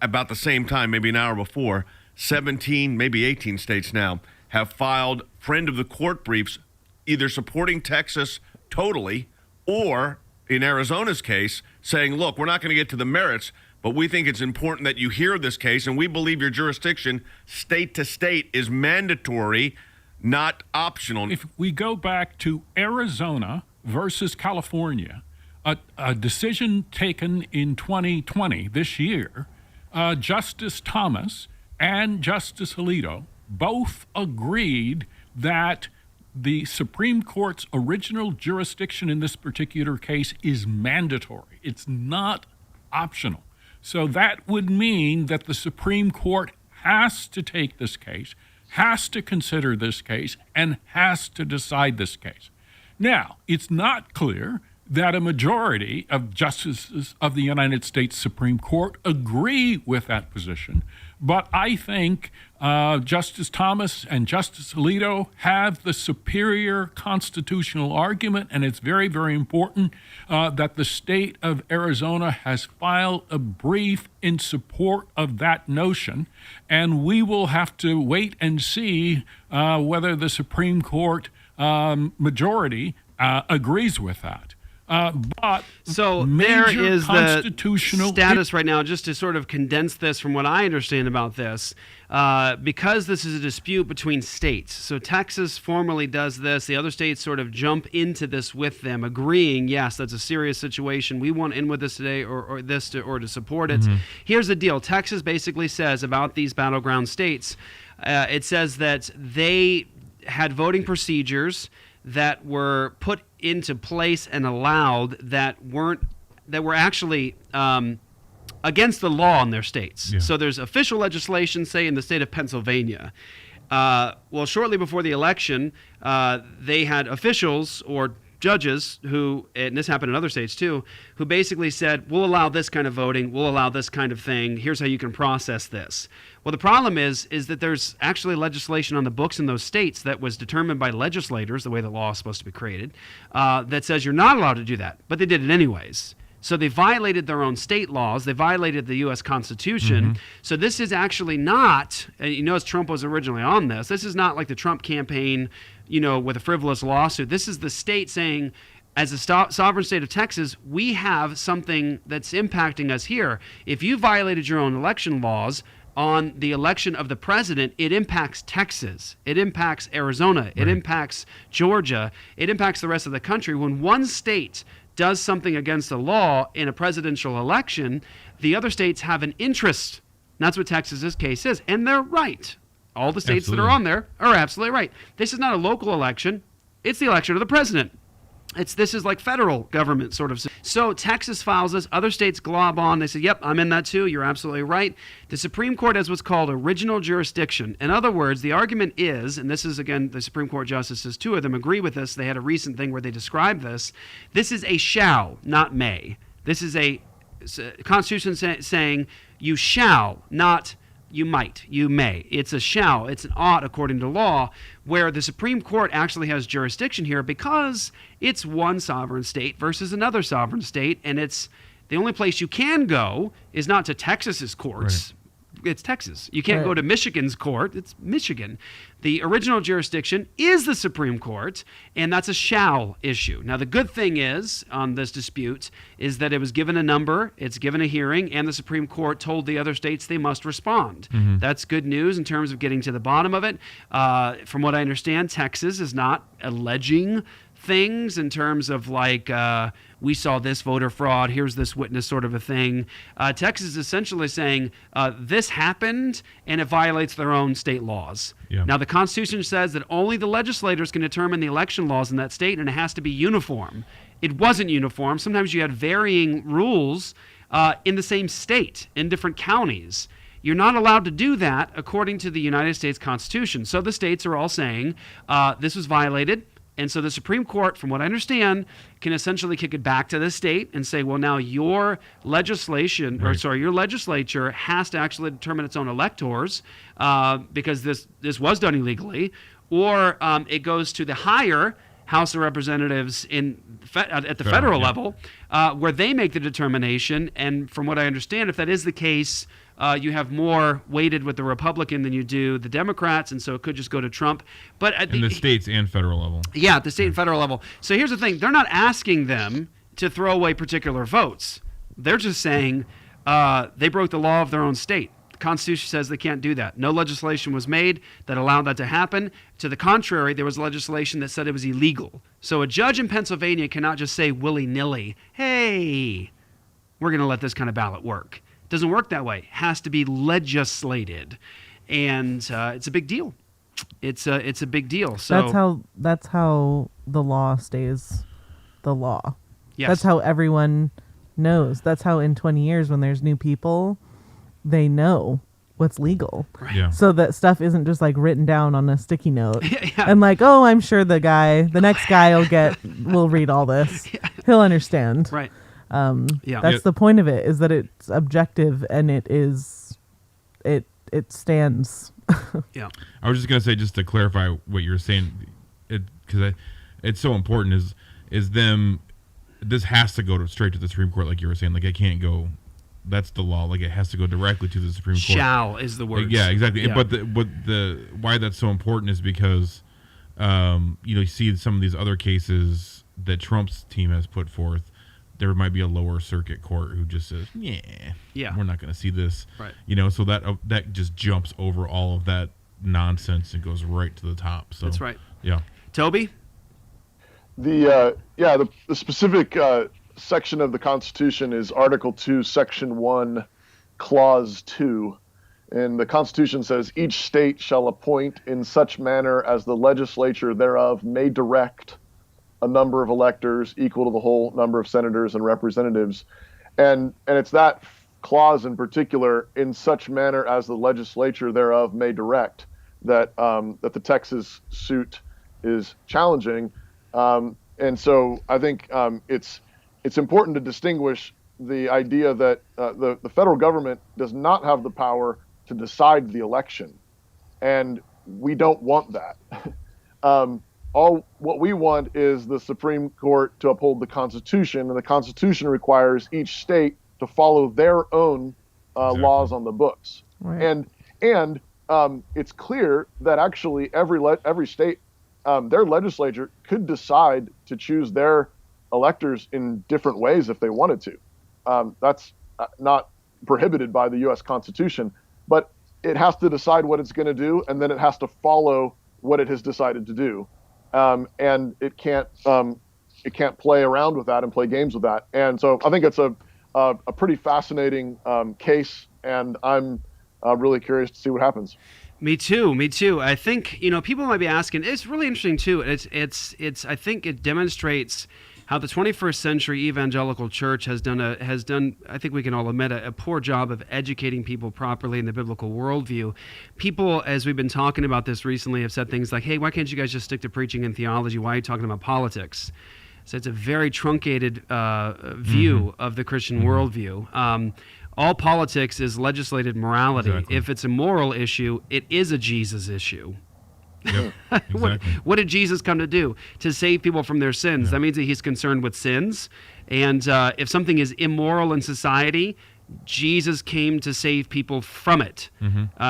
about the same time, maybe an hour before, 17, maybe 18 states now have filed friend of the court briefs, either supporting Texas totally or, in Arizona's case, saying, look, we're not going to get to the merits, but we think it's important that you hear this case, and we believe your jurisdiction, state to state, is mandatory, not optional. If we go back to Arizona versus California, a decision taken in 2020, this year, Justice Thomas and Justice Alito both agreed that the Supreme Court's original jurisdiction in this particular case is mandatory. It's not optional. So that would mean that the Supreme Court has to take this case, has to consider this case, and has to decide this case. Now, it's not clear that a majority of justices of the United States Supreme Court agree with that position, but I think Justice Thomas and Justice Alito have the superior constitutional argument, and it's very, very important that the state of Arizona has filed a brief in support of that notion, and we will have to wait and see whether the Supreme Court majority agrees with that. But so there is the status right now, just to sort of condense this from what I understand about this, because this is a dispute between states. So Texas formally does this. The other states sort of jump into this with them, agreeing, yes, that's a serious situation. We want in with this today or to support it. Mm-hmm. Here's the deal. Texas basically says about these battleground states, it says that they had voting procedures that were put into place and allowed that were actually against the law in their states. Yeah. So there's official legislation, say in the state of Pennsylvania. Well, shortly before the election, they had officials or judges who, and this happened in other states too, who basically said, we'll allow this kind of voting, we'll allow this kind of thing, here's how you can process this. Well, the problem is that there's actually legislation on the books in those states that was determined by legislators, the way the law is supposed to be created, that says you're not allowed to do that, but they did it anyways. So they violated their own state laws. They violated the U.S. Constitution. Mm-hmm. So this is actually not, and you notice Trump was originally on this. This is not like the Trump campaign, with a frivolous lawsuit. This is the state saying, as a sovereign state of Texas, we have something that's impacting us here. If you violated your own election laws on the election of the president, it impacts Texas. It impacts Arizona. Right. It impacts Georgia. It impacts the rest of the country. When one state does something against the law in a presidential election, the other states have an interest. And that's what Texas's case is. And they're right. All the states that are on there are absolutely right. This is not a local election. It's the election of the president. This is like federal government sort of. So Texas files this. Other states glob on. They say, yep, I'm in that too. You're absolutely right. The Supreme Court has what's called original jurisdiction. In other words, the argument is, and this is, again, the Supreme Court justices, 2 of them agree with this. They had a recent thing where they described this. This is a shall, not may. This is a Constitution saying you shall, not you might, you may. It's a shall, it's an ought according to law, where the Supreme Court actually has jurisdiction here because it's one sovereign state versus another sovereign state, and it's the only place you can go is not to Texas's courts. Right. It's Texas. You can't go to Michigan's court. It's Michigan. The original jurisdiction is the Supreme Court, and that's a shall issue. Now, the good thing is, on this dispute, is that it was given a number, it's given a hearing, and the Supreme Court told the other states they must respond. Mm-hmm. That's good news in terms of getting to the bottom of it. From what I understand, Texas is not alleging things in terms of like, we saw this voter fraud, here's this witness sort of a thing. Texas is essentially saying this happened and it violates their own state laws. Yeah. Now, the Constitution says that only the legislators can determine the election laws in that state, and it has to be uniform. It wasn't uniform. Sometimes you had varying rules in the same state, in different counties. You're not allowed to do that according to the United States Constitution. So the states are all saying this was violated. And so the Supreme Court, from what I understand, can essentially kick it back to the state and say, well, now your legislation, your legislature has to actually determine its own electors because this was done illegally, or it goes to the higher House of Representatives at the federal level, where they make the determination. And from what I understand, if that is the case, you have more weighted with the Republican than you do the Democrats, and so it could just go to Trump. But at the states and federal level. Yeah, at the state and federal level. So here's the thing. They're not asking them to throw away particular votes. They're just saying they broke the law of their own state. The Constitution says they can't do that. No legislation was made that allowed that to happen. To the contrary, there was legislation that said it was illegal. So a judge in Pennsylvania cannot just say willy-nilly, hey, we're going to let this kind of ballot work. Doesn't work that way. It has to be legislated, and it's a big deal. It's a big deal. So that's how the law stays the law. Yes. That's how everyone knows. That's how in 20 years when there's new people, they know what's legal. Right. Yeah. So that stuff isn't just like written down on a sticky note yeah. and like, oh, I'm sure the next guy will read all this. Yeah. He'll understand. Right. That's the point of it, is that it's objective and it stands. Yeah. I was just gonna say, just to clarify what you were saying, because it's so important. Is them? This has to go straight to the Supreme Court, like you were saying. Like it can't go. That's the law. Like it has to go directly to the Supreme Court. Shall is the word. Yeah, exactly. Yeah. But the why that's so important is because you see some of these other cases that Trump's team has put forth. There might be a lower circuit court who just says, yeah, we're not going to see this. Right. So that just jumps over all of that nonsense and goes right to the top. So that's right. Yeah. Toby? The specific section of the Constitution is Article 2, Section 1, Clause 2. And the Constitution says, each state shall appoint in such manner as the legislature thereof may direct a number of electors equal to the whole number of senators and representatives. And it's that clause in particular, in such manner as the legislature thereof may direct, that the Texas suit is challenging. And so I think it's important to distinguish the idea that the federal government does not have the power to decide the election. And we don't want that. What we want is the Supreme Court to uphold the Constitution, and the Constitution requires each state to follow their own laws on the books. Right. And it's clear that actually every state, their legislature could decide to choose their electors in different ways if they wanted to. That's not prohibited by the U.S. Constitution, but it has to decide what it's going to do, and then it has to follow what it has decided to do, and it can't play around with that and play games with that. And so I think it's a pretty fascinating case, and I'm really curious to see what happens. Me too. I think, people might be asking, it's really interesting too. It's I think it demonstrates how the 21st century evangelical church has done, I think we can all admit, a poor job of educating people properly in the biblical worldview. People, as we've been talking about this recently, have said things like, hey, why can't you guys just stick to preaching and theology? Why are you talking about politics? So it's a very truncated view of the Christian worldview. All politics is legislated morality. Exactly. If it's a moral issue, it is a Jesus issue. Yep, exactly. What did Jesus come to do? To save people from their sins. Yeah. That means that he's concerned with sins. And if something is immoral in society, Jesus came to save people from it.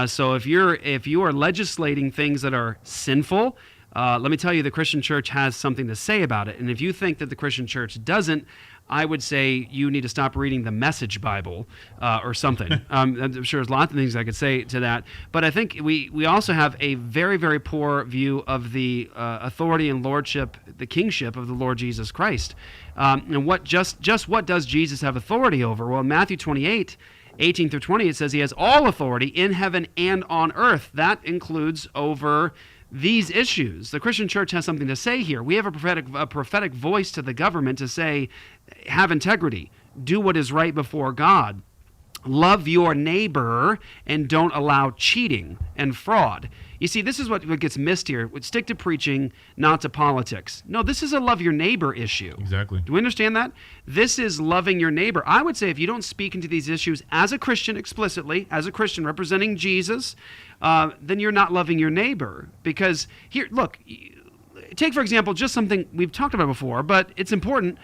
So if you are legislating things that are sinful, let me tell you, the Christian church has something to say about it. And if you think that the Christian church doesn't, I would say you need to stop reading the Message Bible or something. I'm sure there's lots of things I could say to that. But I think we also have a very, very poor view of the authority and lordship, the kingship of the Lord Jesus Christ. And what what does Jesus have authority over? Well, in Matthew 28, 18 through 20, it says he has all authority in heaven and on earth. That includes over these issues. The Christian church has something to say here. We have a prophetic voice to the government to say, have integrity, do what is right before God, love your neighbor, and don't allow cheating and fraud. You see, this is what gets missed here. Stick to preaching, not to politics. No, this is a love your neighbor issue. Exactly. Do we understand that? This is loving your neighbor. I would say if you don't speak into these issues as a Christian explicitly, as a Christian representing Jesus, then you're not loving your neighbor. Because here, look, take for example just something we've talked about before, but it's important.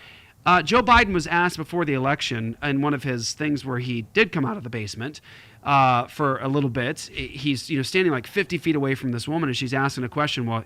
Joe Biden was asked before the election in one of his things where he did come out of the basement for a little bit. He's standing like 50 feet away from this woman, and she's asking a question while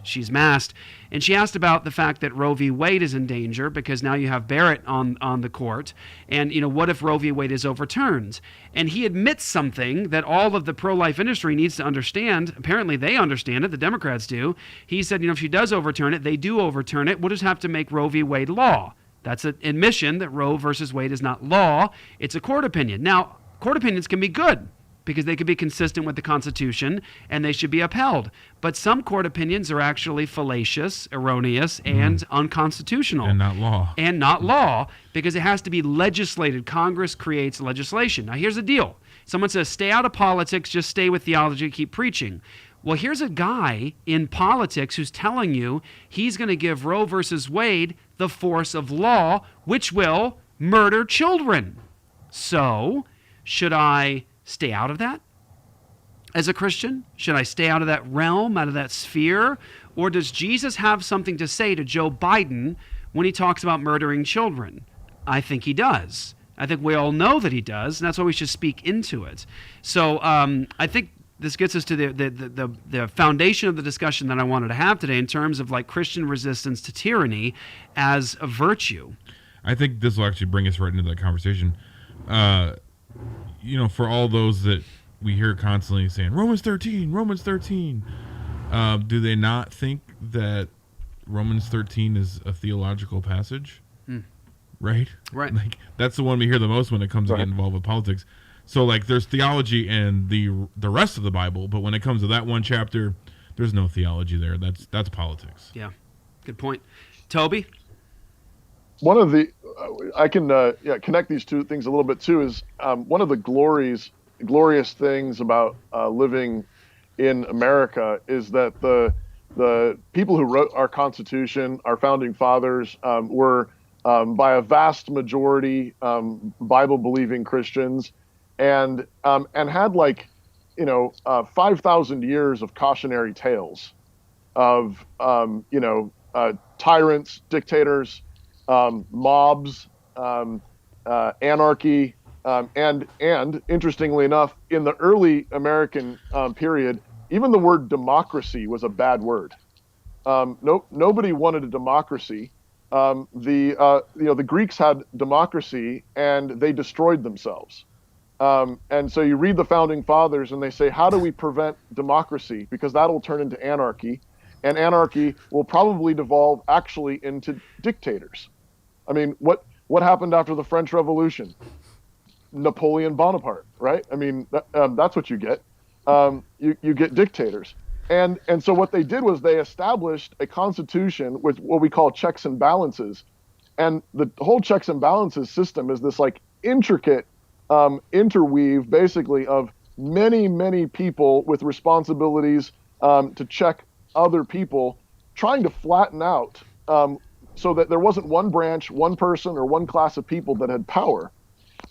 she's masked, and she asked about the fact that Roe v. Wade is in danger because now you have Barrett on the court, and what if Roe v. Wade is overturned? And he admits something that all of the pro-life industry needs to understand. Apparently they understand it, the Democrats do. He said, if she does overturn it, they do overturn it. We'll just have to make Roe v. Wade law. That's an admission that Roe versus Wade is not law. It's a court opinion. Now, court opinions can be good because they can be consistent with the Constitution and they should be upheld. But some court opinions are actually fallacious, erroneous, and unconstitutional. And not law. And not law because it has to be legislated. Congress creates legislation. Now, here's the deal. Someone says, stay out of politics, just stay with theology, keep preaching. Well, here's a guy in politics who's telling you he's going to give Roe versus Wade the force of law, which will murder children. So, should I stay out of that as a Christian? Should I stay out of that realm, out of that sphere? Or does Jesus have something to say to Joe Biden when he talks about murdering children? I think he does. I think we all know that he does, and that's why we should speak into it. So I think this gets us to the foundation of the discussion that I wanted to have today in terms of like Christian resistance to tyranny as a virtue. I think this will actually bring us right into that conversation. For all those that we hear constantly saying, Romans 13, do they not think that Romans 13 is a theological passage? Right? Right. Like, that's the one we hear the most when it comes to getting involved with politics. So, like, there's theology in the rest of the Bible, but when it comes to that one chapter, there's no theology there. That's politics. Yeah, good point. Toby? One of the, I can connect these two things a little bit too, is one of the glorious things about living in America is that the people who wrote our Constitution, our founding fathers, were by a vast majority Bible-believing Christians, and had 5,000 years of cautionary tales of tyrants, dictators, mobs, anarchy, and interestingly enough, in the early American period, even the word democracy was a bad word. Nobody wanted a democracy. the Greeks had democracy and they destroyed themselves. And so you read the founding fathers and they say, how do we prevent democracy? Because that'll turn into anarchy, and anarchy will probably devolve actually into dictators. I mean, what happened after the French Revolution? Napoleon Bonaparte, right? I mean, that's what you get. You get dictators. And so what they did was they established a constitution with what we call checks and balances. And the whole checks and balances system is this like intricate interweave basically of many, many people with responsibilities to check other people, trying to flatten out so that there wasn't one branch, one person, or one class of people that had power.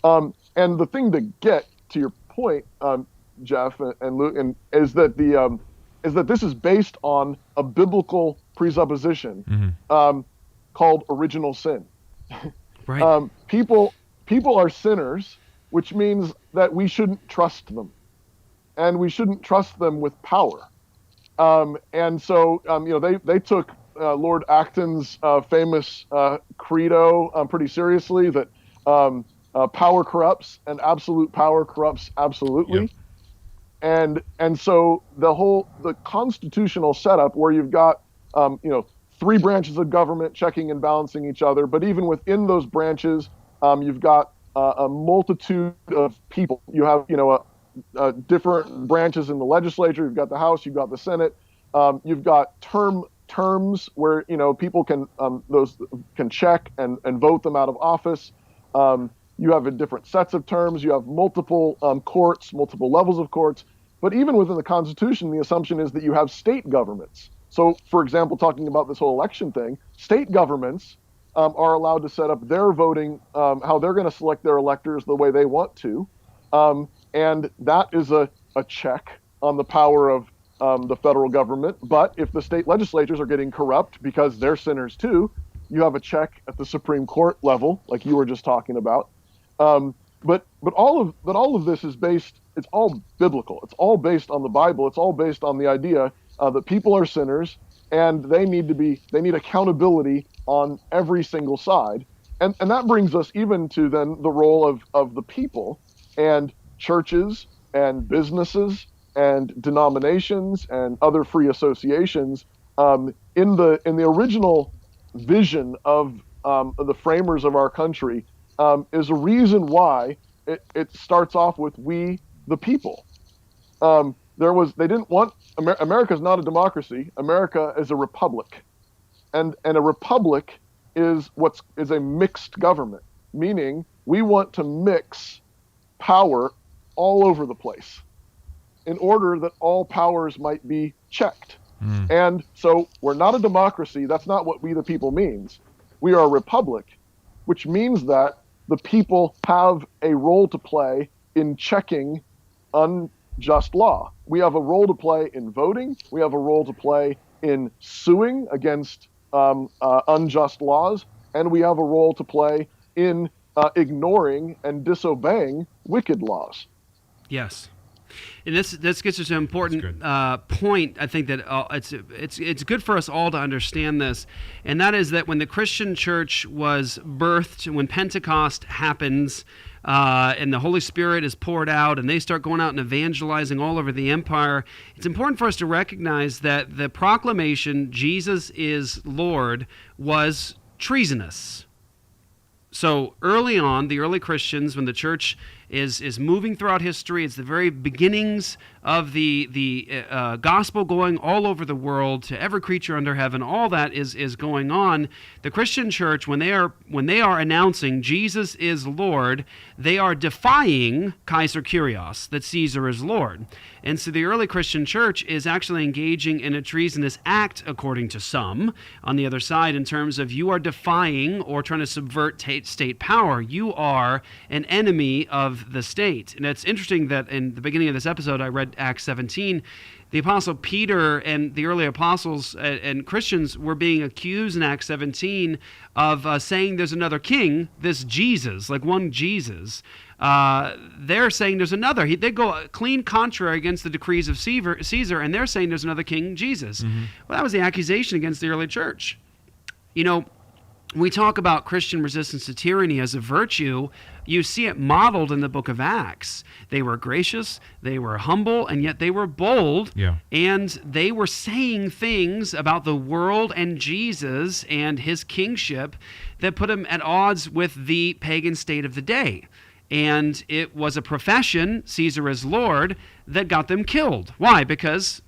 And the thing to get to your point, Jeff and Luke, is that this is based on a biblical presupposition called original sin. Right. People are sinners, which means that we shouldn't trust them, and we shouldn't trust them with power. And so they took Lord Acton's famous credo pretty seriously, that power corrupts and absolute power corrupts absolutely. Yep. And so the constitutional setup where you've got three branches of government checking and balancing each other, but even within those branches, you've got a multitude of people. You have different branches in the legislature. You've got the House, you've got the Senate, you've got terms where people can check and vote them out of office. You have different sets of terms. You have multiple courts, multiple levels of courts. But even within the Constitution, the assumption is that you have state governments. So, for example, talking about this whole election thing, state governments are allowed to set up their voting, how they're going to select their electors the way they want to. And that is a check on the power of the federal government. But if the state legislatures are getting corrupt because they're sinners too, you have a check at the Supreme Court level, like you were just talking about. But all of this is based. It's all biblical. It's all based on the Bible. It's all based on the idea that people are sinners and they need accountability on every single side. And that brings us even to then the role of the people and churches and businesses and denominations and other free associations. In the original vision of the framers of our country, is a reason why it starts off with we the people. They didn't want America's not a democracy. America is a republic, and a republic is a mixed government, meaning we want to mix power all over the place in order that all powers might be checked. And so we're not a democracy. That's not what we the people means. We are a republic, which means that the people have a role to play in checking unjust law. We have a role to play in voting. We have a role to play in suing against unjust laws. And we have a role to play in ignoring and disobeying wicked laws. Yes. And this gets us to an important point. I think that it's good for us all to understand this, and that is that when the Christian church was birthed, when Pentecost happens, and the Holy Spirit is poured out, and they start going out and evangelizing all over the empire, it's important for us to recognize that the proclamation, Jesus is Lord, was treasonous. So early on, the early Christians, when the church is moving throughout history, it's the very beginnings of the gospel going all over the world to every creature under heaven. All that is going on. The Christian church, when they are announcing Jesus is Lord, they are defying Kaiser Kyrios, that Caesar is Lord. And so the early Christian church is actually engaging in a treasonous act, according to some, on the other side, in terms of you are defying or trying to subvert state power. You are an enemy of the state. And it's interesting that in the beginning of this episode, I read Acts 17. The Apostle Peter and the early apostles and Christians were being accused in Acts 17 of saying there's another king, this Jesus, like one Jesus. They're saying there's another. They go clean contrary against the decrees of Caesar, and they're saying there's another king, Jesus. Mm-hmm. Well, that was the accusation against the early church. we talk about Christian resistance to tyranny as a virtue. You see it modeled in the book of Acts. They were gracious, they were humble, and yet they were bold. Yeah. And they were saying things about the world and Jesus and his kingship that put them at odds with the pagan state of the day. And it was a profession, Caesar is Lord, that got them killed. Why? Because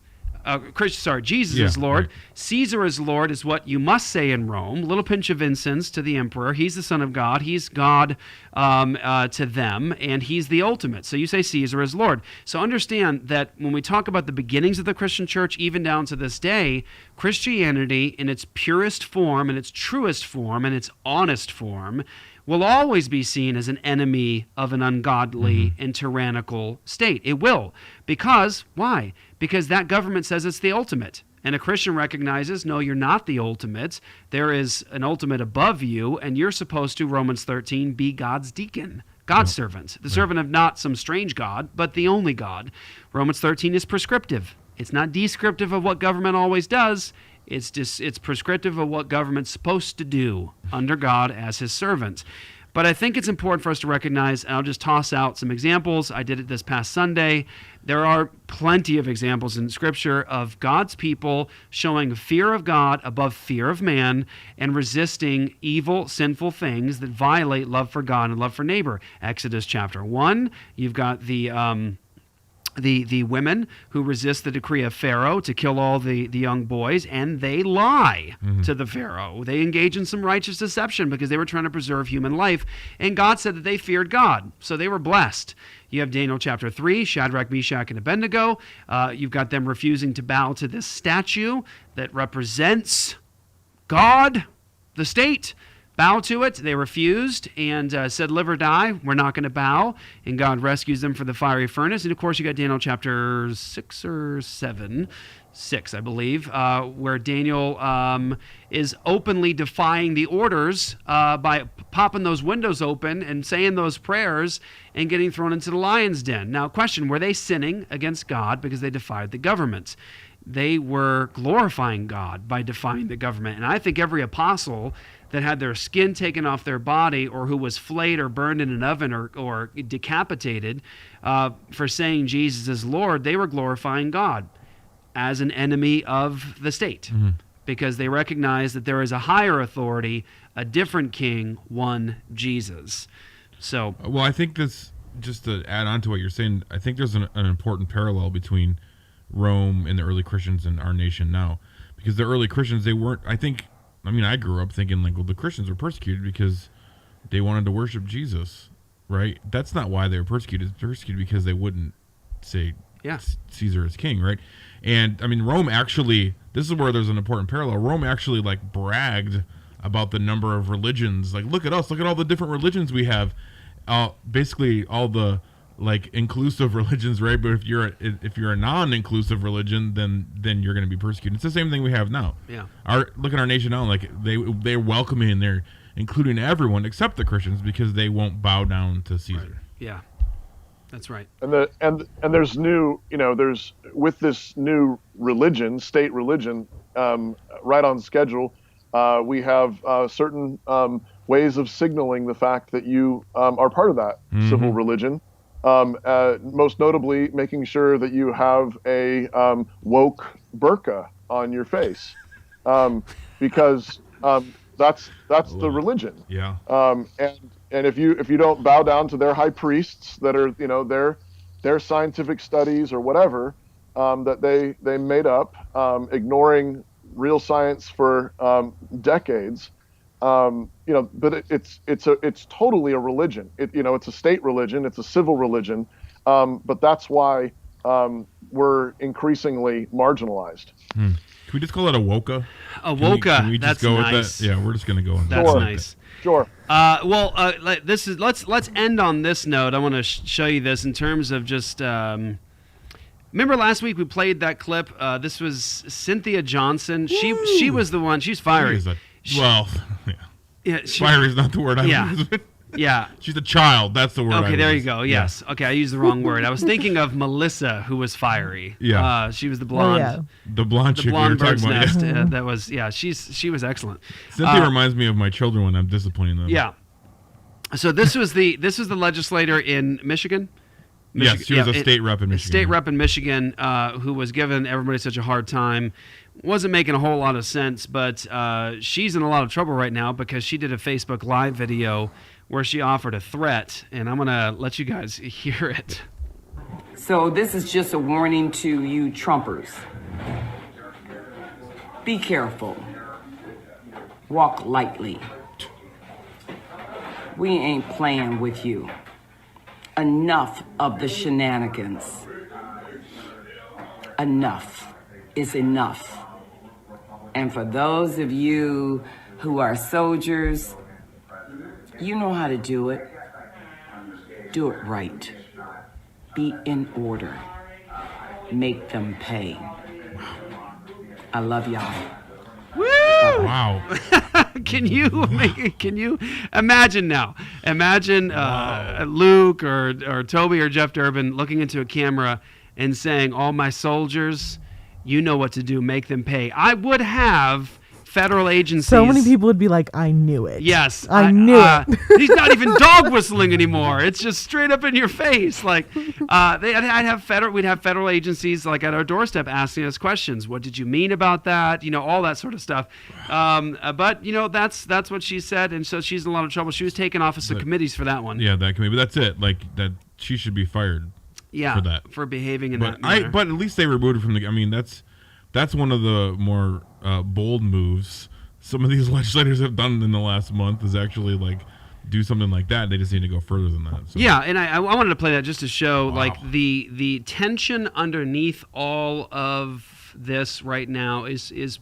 Jesus is Lord. Right. Caesar is Lord is what you must say in Rome. Little pinch of incense to the emperor. He's the Son of God. He's God to them, and he's the ultimate. So you say Caesar is Lord. So understand that when we talk about the beginnings of the Christian church, even down to this day, Christianity in its purest form, and its truest form, and its honest form, will always be seen as an enemy of an ungodly and tyrannical state. It will. Because, why? Because that government says it's the ultimate. And a Christian recognizes, no, you're not the ultimate. There is an ultimate above you, and you're supposed to, Romans 13, be God's deacon, God's servant. The servant of not some strange God, but the only God. Romans 13 is prescriptive. It's not descriptive of what government always does. It's prescriptive of what government's supposed to do under God as his servant. But I think it's important for us to recognize, and I'll just toss out some examples. I did it this past Sunday. There are plenty of examples in Scripture of God's people showing fear of God above fear of man and resisting evil, sinful things that violate love for God and love for neighbor. Exodus chapter 1, you've got the women who resist the decree of Pharaoh to kill all the young boys, and they lie to the Pharaoh. They engage in some righteous deception because they were trying to preserve human life, and God said that they feared God, so they were blessed. You have Daniel chapter 3, Shadrach, Meshach, and Abednego. You've got them refusing to bow to this statue that represents God, the state. Bow to it. They refused and said, live or die. We're not going to bow. And God rescues them from the fiery furnace. And of course, you got Daniel chapter 6 or 7, 6, I believe, where Daniel is openly defying the orders by popping those windows open and saying those prayers and getting thrown into the lion's den. Now, question, were they sinning against God because they defied the government? They were glorifying God by defying the government. And I think every apostle that had their skin taken off their body or who was flayed or burned in an oven or decapitated for saying Jesus is Lord, they were glorifying God as an enemy of the state because they recognized that there is a higher authority, a different king, one Jesus. So, well, I think this, just to add on to what you're saying, I think there's an important parallel between Rome and the early Christians and our nation now, because the early Christians, they weren't, I grew up thinking like, well, the Christians were persecuted because they wanted to worship Jesus, right? That's not why they were persecuted. They're persecuted because they wouldn't say Caesar is king, right? And I mean, Rome actually, this is where there's an important parallel. Rome actually like bragged about the number of religions. Like, look at us, look at all the different religions we have. Basically all the like inclusive religions, right? But if you're a non-inclusive religion, then you're going to be persecuted. It's the same thing we have now. Yeah. Look at our nation now. Like they're welcoming and they're including everyone except the Christians because they won't bow down to Caesar. Right. Yeah, that's right. And there's new, there's with this new religion, state religion, right on schedule. We have certain ways of signaling the fact that you are part of that civil religion. Most notably, making sure that you have a woke burqa on your face, because that's the religion. Yeah. And if you don't bow down to their high priests that are their scientific studies or whatever that they made up, ignoring real science for decades. But it's totally a religion. It's a state religion. It's a civil religion. But that's why we're increasingly marginalized. Can we just call it a woka? A woka. Can we just that's go nice. with that? Yeah, we're just gonna go with that. That's nice. Sure. Let's end on this note. I want to show you this in terms of just. Remember last week we played that clip? This was Cynthia Johnson. Woo! She was the one. She's fiery. Yeah, fiery is not the word I use. Yeah. She's a child. That's the word. Okay, there you go. Yes. Okay, I used the wrong word. I was thinking of Melissa, who was fiery. Yeah. She was the blonde. yeah. The blonde chick we were blonde talking bird's about. nest. That was, she was excellent. Cynthia reminds me of my children when I'm disappointing them. Yeah. So this was the legislator in Michigan. Yes, she was a state rep in Michigan. State rep in Michigan, who was giving everybody such a hard time. Wasn't making a whole lot of sense, but she's in a lot of trouble right now because she did a Facebook Live video where she offered a threat, and I'm going to let you guys hear it. So this is just a warning to you Trumpers. Be careful. Walk lightly. We ain't playing with you. Enough of the shenanigans. Enough is enough. And for those of you who are soldiers, you know how to do it. Do it right. Be in order. Make them pay. I love y'all. Woo! Wow. Can you imagine now? Imagine Luke or Toby or Jeff Durbin looking into a camera and saying, "All my soldiers, you know what to do. Make them pay." I would have federal agencies. So many people would be like, I knew it. Yes. I knew it. He's not even dog whistling anymore. It's just straight up in your face. Like, we'd have federal agencies like at our doorstep asking us questions. What did you mean about that? You know, all that sort of stuff. But you know, that's what she said. And so she's in a lot of trouble. She was taken off of some committees for that one. Yeah, that committee. But that's it. Like, that she should be fired. Yeah. For that. For behaving in that manner. But at least they removed her from the. I mean, that's one of the more bold moves some of these legislators have done in the last month is actually like do something like that. They just need to go further than that. So. Yeah, and I wanted to play that just to show like the tension underneath all of this right now is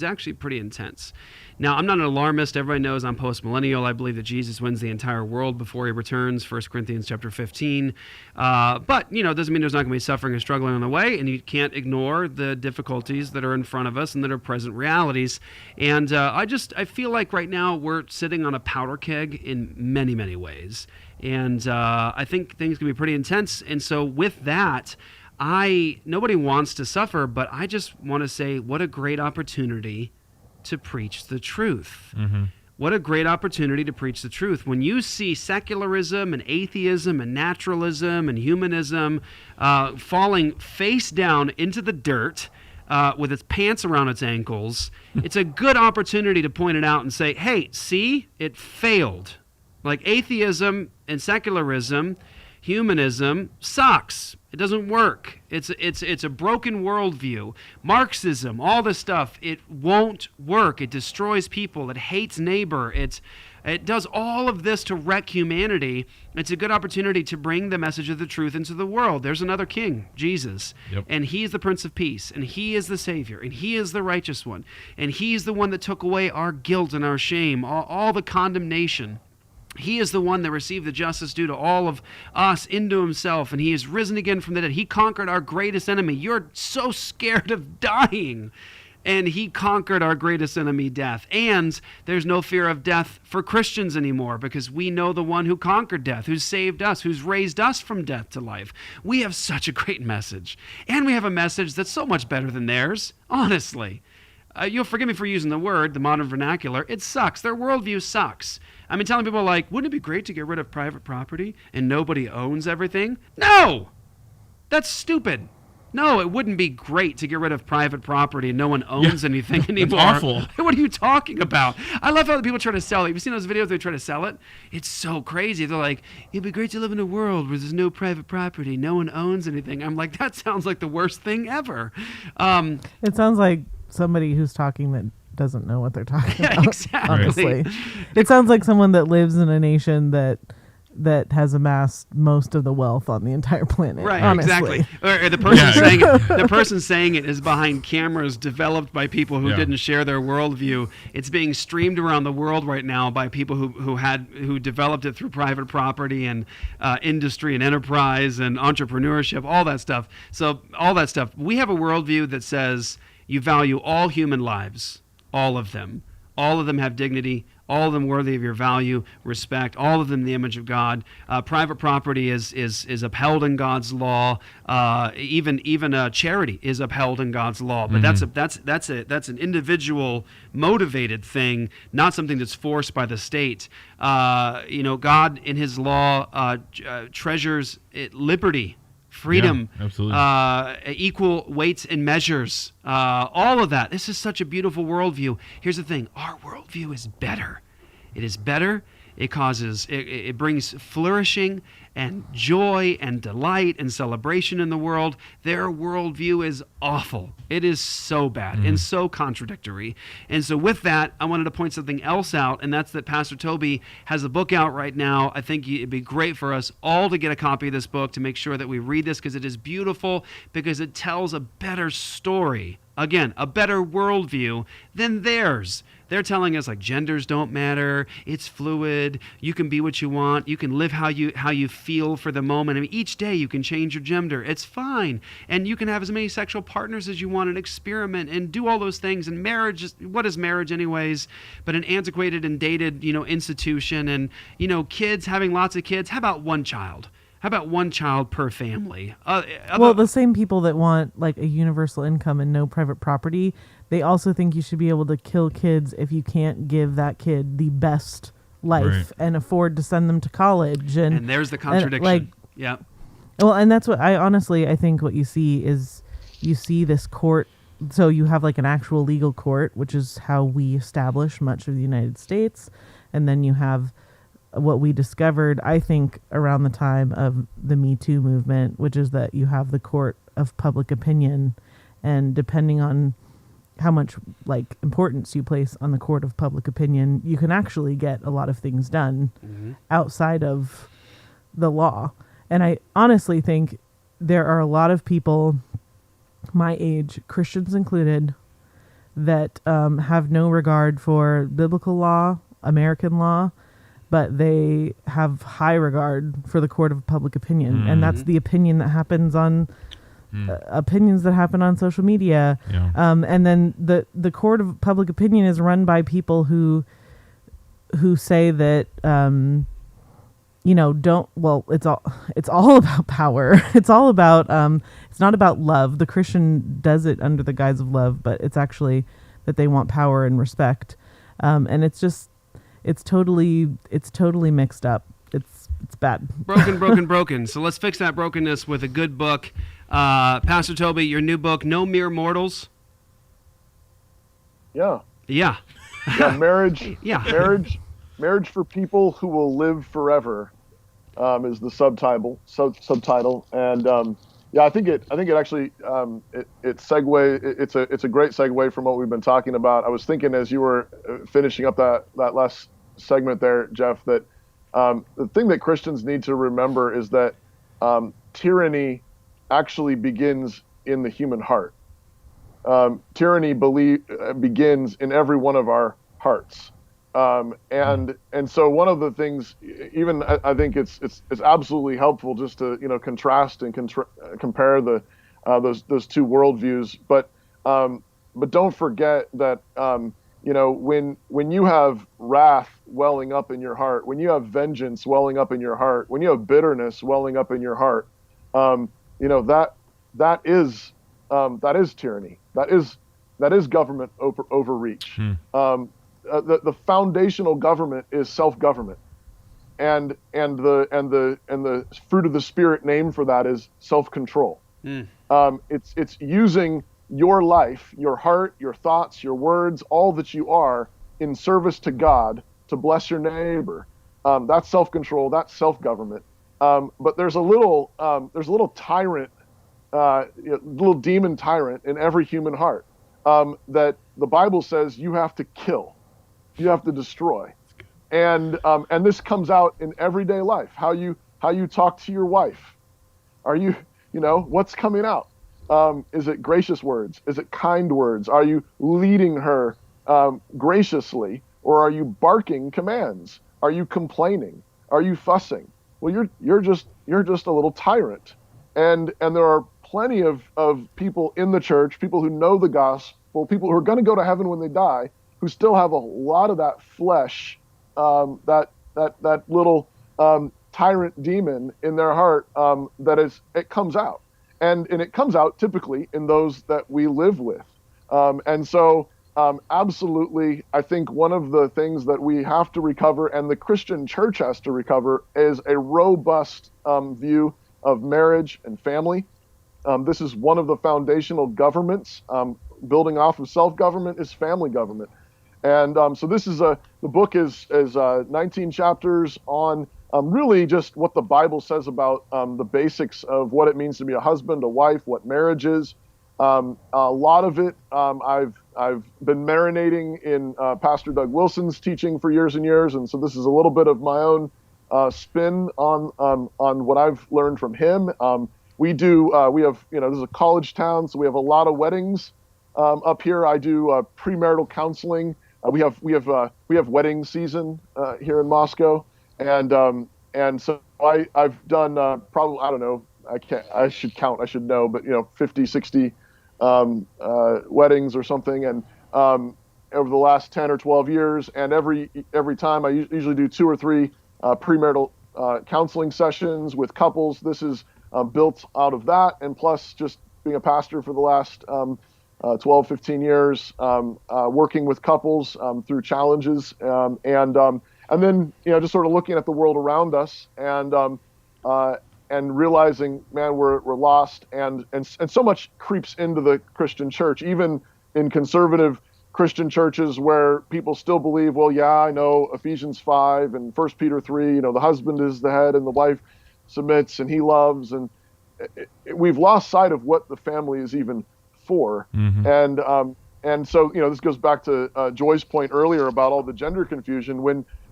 actually pretty intense. Now, I'm not an alarmist. Everybody knows I'm post-millennial. I believe that Jesus wins the entire world before he returns, 1 Corinthians chapter 15. But, you know, it doesn't mean there's not going to be suffering and struggling on the way, and you can't ignore the difficulties that are in front of us and that are present realities. And I feel like right now we're sitting on a powder keg in many, many ways. And I think things can be pretty intense. And so with that, nobody wants to suffer, but I just want to say what a great opportunity to preach the truth. Mm-hmm. What a great opportunity to preach the truth. When you see secularism and atheism and naturalism and humanism falling face down into the dirt with its pants around its ankles, it's a good opportunity to point it out and say, hey, see, it failed. Like atheism and secularism, humanism sucks. It doesn't work. It's a broken worldview. Marxism, all this stuff, it won't work. It destroys people. It hates neighbor. It does all of this to wreck humanity. It's a good opportunity to bring the message of the truth into the world. There's another king, Jesus. Yep. And he is the Prince of Peace. And he is the Savior. And he is the righteous one. And he's the one that took away our guilt and our shame, all the condemnation. He is the one that received the justice due to all of us into himself, and he is risen again from the dead. He conquered our greatest enemy. You're so scared of dying, and he conquered our greatest enemy, death. And there's no fear of death for Christians anymore because we know the one who conquered death, who's saved us, who's raised us from death to life. We have such a great message, and we have a message that's so much better than theirs, honestly. You'll forgive me for using the word, the modern vernacular. It sucks. Their worldview sucks. I mean, telling people like, wouldn't it be great to get rid of private property and nobody owns everything? No! That's stupid. No, it wouldn't be great to get rid of private property and no one owns anything anymore. That's awful. What are you talking about? I love how the people try to sell it. Have you seen those videos where they try to sell it? It's so crazy. They're like, it'd be great to live in a world where there's no private property, no one owns anything. I'm like, that sounds like the worst thing ever. It sounds like somebody who's talking that doesn't know what they're talking about. Exactly. Honestly, it sounds like someone that lives in a nation that has amassed most of the wealth on the entire planet. Right, honestly. exactly. Or the person saying it, the person saying it is behind cameras developed by people who didn't share their worldview. It's being streamed around the world right now by people who developed it through private property and industry and enterprise and entrepreneurship, all that stuff. So all that stuff. We have a worldview that says you value all human lives, all of them, All of them have dignity, all of them worthy of your value, respect, all of them the image of God. Private property is upheld in God's law. Even charity is upheld in God's law. But that's an individual motivated thing, not something that's forced by the state. God in His law treasures liberty, freedom, absolutely. equal weights and measures, all of that. This is such a beautiful worldview. Here's the thing: our worldview is better. It is better. It brings flourishing and joy and delight and celebration in the world. Their worldview is awful. It is so bad and so contradictory. And so with that, I wanted to point something else out, and that's that Pastor Toby has a book out right now. I think it'd be great for us all to get a copy of this book to make sure that we read this, because it is beautiful, because it tells a better story. Again, a better worldview than theirs. They're telling us like genders don't matter. It's fluid. You can be what you want. You can live how you feel for the moment. I mean, each day you can change your gender. It's fine. And you can have as many sexual partners as you want and experiment and do all those things. And marriage is, what is marriage anyways? But an antiquated and dated, institution. And, kids, having lots of kids. How about one child? How about one child per family? Well, the same people that want like a universal income and no private property, they also think you should be able to kill kids if you can't give that kid the best life and afford to send them to college. And there's the contradiction. Yeah. Well, and that's what I think what you see is you see this court. So you have like an actual legal court, which is how we establish much of the United States. And then you have what we discovered, I think, around the time of the Me Too movement, which is that you have the court of public opinion, and depending on how much like importance you place on the court of public opinion, you can actually get a lot of things done outside of the law. And I honestly think there are a lot of people my age, Christians included, that have no regard for biblical law, American law, but they have high regard for the court of public opinion. And that's the opinion that happens on opinions that happen on social media. Yeah. And then the court of public opinion is run by people who say that, it's all about power. It's all about, it's not about love. The Christian does it under the guise of love, but it's actually that they want power and respect. And it's totally mixed up. It's bad. Broken. So let's fix that brokenness with a good book. Pastor Toby, your new book, No Mere Mortals. Yeah. Yeah. Marriage. Yeah. Marriage for people who will live forever, is the subtitle. And I think it actually it segue. It's a great segue from what we've been talking about. I was thinking as you were finishing up that last segment there, Jeff, that the thing that Christians need to remember is that tyranny actually begins in the human heart. Tyranny begins in every one of our hearts. And so one of the things, even I think it's absolutely helpful just to contrast and compare those two worldviews. But don't forget that when you have wrath welling up in your heart, when you have vengeance welling up in your heart, when you have bitterness welling up in your heart, that is tyranny. That is government overreach. The foundational government is self-government, and the fruit of the Spirit name for that is self-control. It's using your life, your heart, your thoughts, your words, all that you are in service to God to bless your neighbor. That's self-control. That's self-government. But there's a little tyrant, little demon tyrant in every human heart that the Bible says you have to kill. You have to destroy, and this comes out in everyday life. How you talk to your wife. Are you what's coming out? Is it gracious words? Is it kind words? Are you leading her graciously, or are you barking commands? Are you complaining? Are you fussing? Well, you're just a little tyrant, and there are plenty of people in the church, people who know the gospel, people who are going to go to heaven when they die. who still have a lot of that flesh, that little tyrant demon in their heart, it comes out, and it comes out typically in those that we live with, and so absolutely, I think one of the things that we have to recover, and the Christian church has to recover, is a robust view of marriage and family. This is one of the foundational governments. Building off of self-government is family government. And so this is the book is 19 chapters on really just what the Bible says about the basics of what it means to be a husband, a wife, what marriage is. A lot of it I've been marinating in Pastor Doug Wilson's teaching for years and years, and so this is a little bit of my own spin on what I've learned from him. We have this is a college town, so we have a lot of weddings up here. I do premarital counseling. We have wedding season here in Moscow, and so I've done probably, I don't know, I should count, I should know, but 50, 60 weddings or something, and over the last 10 or 12 years, and every time I usually do 2 or 3 premarital counseling sessions with couples. This is built out of that, and plus just being a pastor for the last 12, 15 years, working with couples through challenges, and then just sort of looking at the world around us, and realizing, man, we're lost, and so much creeps into the Christian church, even in conservative Christian churches where people still believe, well, yeah, I know Ephesians 5 and 1 Peter 3, the husband is the head and the wife submits and he loves, and we've lost sight of what the family is even for. Mm-hmm. And so this goes back to Joy's point earlier about all the gender confusion.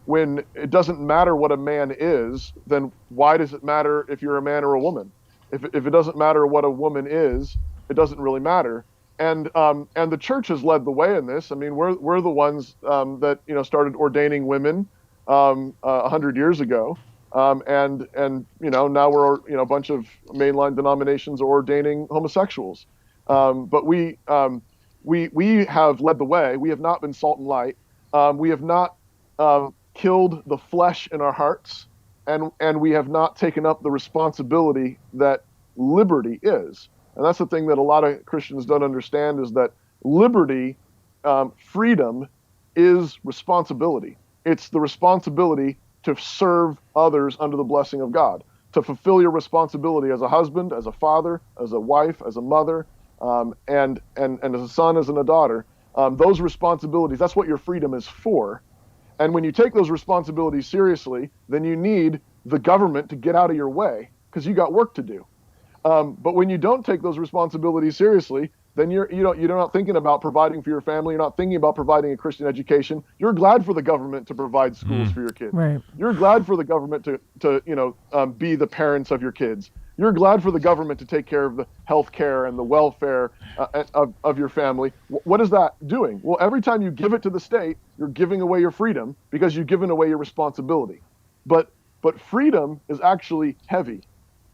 When it doesn't matter what a man is, then why does it matter if you're a man or a woman? If it doesn't matter what a woman is, it doesn't really matter. And the church has led the way in this. I mean, we're the ones that started ordaining women 100 years ago, and now we're a bunch of mainline denominations are ordaining homosexuals. But we have led the way. We have not been salt and light. We have not killed the flesh in our hearts, and we have not taken up the responsibility that liberty is. And that's the thing that a lot of Christians don't understand, is that liberty, freedom, is responsibility. It's the responsibility to serve others under the blessing of God, to fulfill your responsibility as a husband, as a father, as a wife, as a mother, and as a son, as a daughter. Those responsibilities, that's what your freedom is for. And when you take those responsibilities seriously, then you need the government to get out of your way, because you got work to do. But when you don't take those responsibilities seriously, then you're not thinking about providing for your family. You're not thinking about providing a Christian education. You're glad for the government to provide schools for your kids. Right. You're glad for the government to be the parents of your kids. You're glad for the government to take care of the health care and the welfare of your family. What is that doing? Well, every time you give it to the state, you're giving away your freedom, because you've given away your responsibility. But freedom is actually heavy.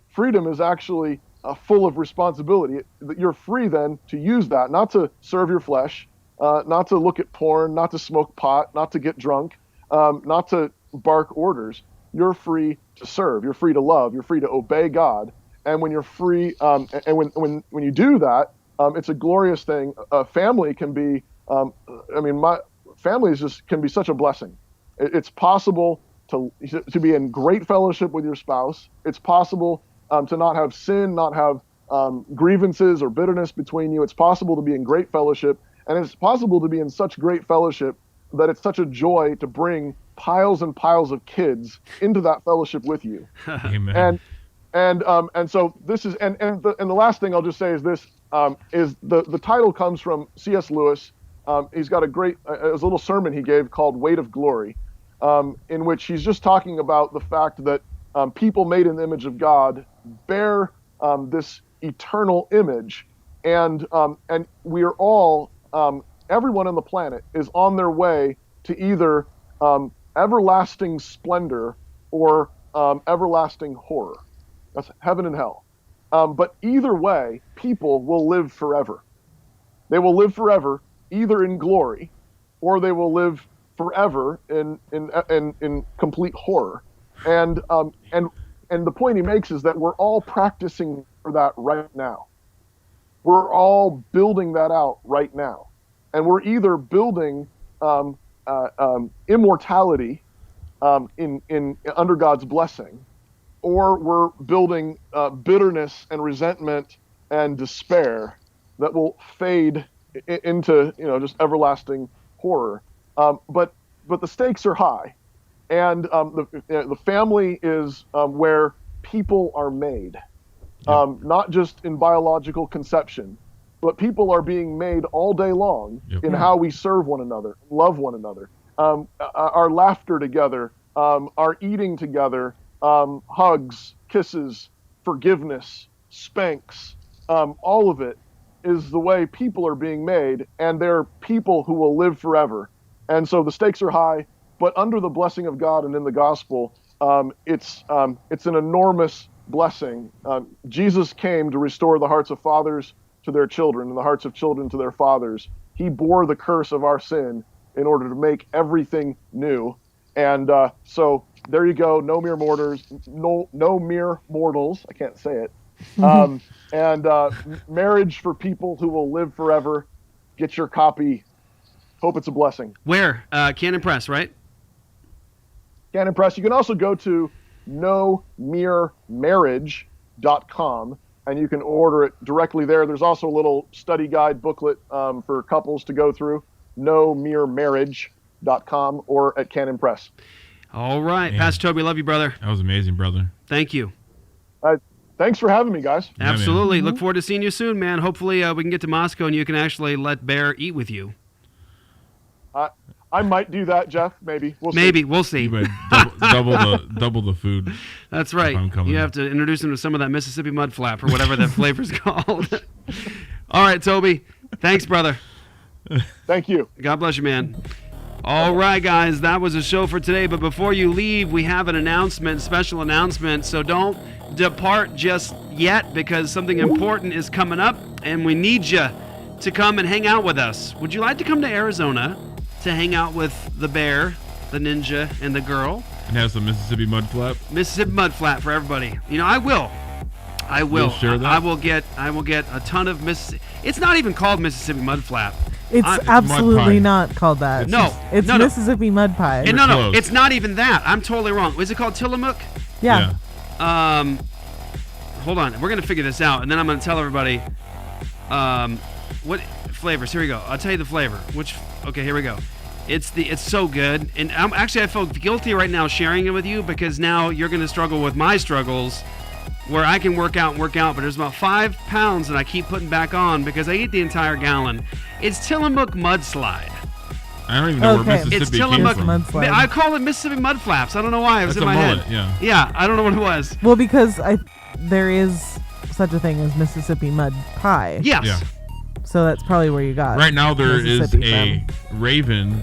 Freedom is actually full of responsibility. You're free then to use that, not to serve your flesh, not to look at porn, not to smoke pot, not to get drunk, not to bark orders. You're free to serve. You're free to love. You're free to obey God. And when you're free, and when you do that, it's a glorious thing. Family can be, my family can be such a blessing. It's possible to be in great fellowship with your spouse. It's possible to not have sin, not have grievances or bitterness between you. It's possible to be in great fellowship, and it's possible to be in such great fellowship that it's such a joy to bring piles and piles of kids into that fellowship with you. Amen. And so this is, and the last thing I'll just say is this, is the title comes from C.S. Lewis. He's got it was a little sermon he gave called Weight of Glory, in which he's just talking about the fact that people made in the image of God bear this eternal image, and we are all, everyone on the planet is on their way to either everlasting splendor or everlasting horror. That's heaven and hell. But either way, people will live forever. They will live forever either in glory or they will live forever in complete horror. And the point he makes is that we're all practicing for that right now. We're all building that out right now, and we're either building immortality in under God's blessing, or we're building bitterness and resentment and despair that will fade into just everlasting horror. But the stakes are high, and the family is where people are made, not just in biological conception, but people are being made all day long in how we serve one another, love one another, our laughter together, our eating together, hugs, kisses, forgiveness, spanks, all of it is the way people are being made, and they're people who will live forever. And so the stakes are high, but under the blessing of God and in the gospel, it's an enormous blessing. Jesus came to restore the hearts of fathers to their children and the hearts of children to their fathers. He bore the curse of our sin in order to make everything new. And so there you go. No mere mortals. I can't say it. And marriage for people who will live forever. Get your copy. Hope it's a blessing. Where? Canon Press, right? Canon Press. You can also go to nomeremarriage.com, and you can order it directly there. There's also a little study guide booklet for couples to go through, nomeremarriage.com, or at Canon Press. All right. Man. Pastor Toby, love you, brother. That was amazing, brother. Thank you. Thanks for having me, guys. Absolutely. Look forward to seeing you soon, man. Hopefully we can get to Moscow and you can actually let Bear eat with you. I might do that, Jeff. Maybe. We'll see. You might double the food. That's right. You have to introduce him to some of that Mississippi mud flap or whatever that flavor's called. All right, Toby. Thanks, brother. Thank you. God bless you, man. All right, guys, that was the show for today. But before you leave, we have an announcement, special announcement. So don't depart just yet, because something important is coming up, and we need you to come and hang out with us. Would you like to come to Arizona to hang out with the bear, the ninja, and the girl? And have some Mississippi mud flap? Mississippi mud flap for everybody. I will. You'll share that? I will get a ton of Mississippi. It's not even called Mississippi mud flap. It's absolutely not called that. It's Mississippi mud pie. And no, it's not even that. I'm totally wrong. Is it called Tillamook? Yeah. Hold on. We're gonna figure this out, and then I'm gonna tell everybody what flavors. Here we go. I'll tell you the flavor. Okay, here we go. It's so good, and I feel guilty right now sharing it with you, because now you're gonna struggle with my struggles, where I can work out, but there's about 5 pounds that I keep putting back on because I eat the entire gallon. It's Tillamook Mudslide. I don't even know where Mississippi came from. Mudslide. I call it Mississippi Mud Flaps. I don't know why. It was in my mullet, head. Yeah, I don't know what it was. Well, because there is such a thing as Mississippi mud pie. Yes. Yeah. So that's probably where you got Right now there is Mississippi a raven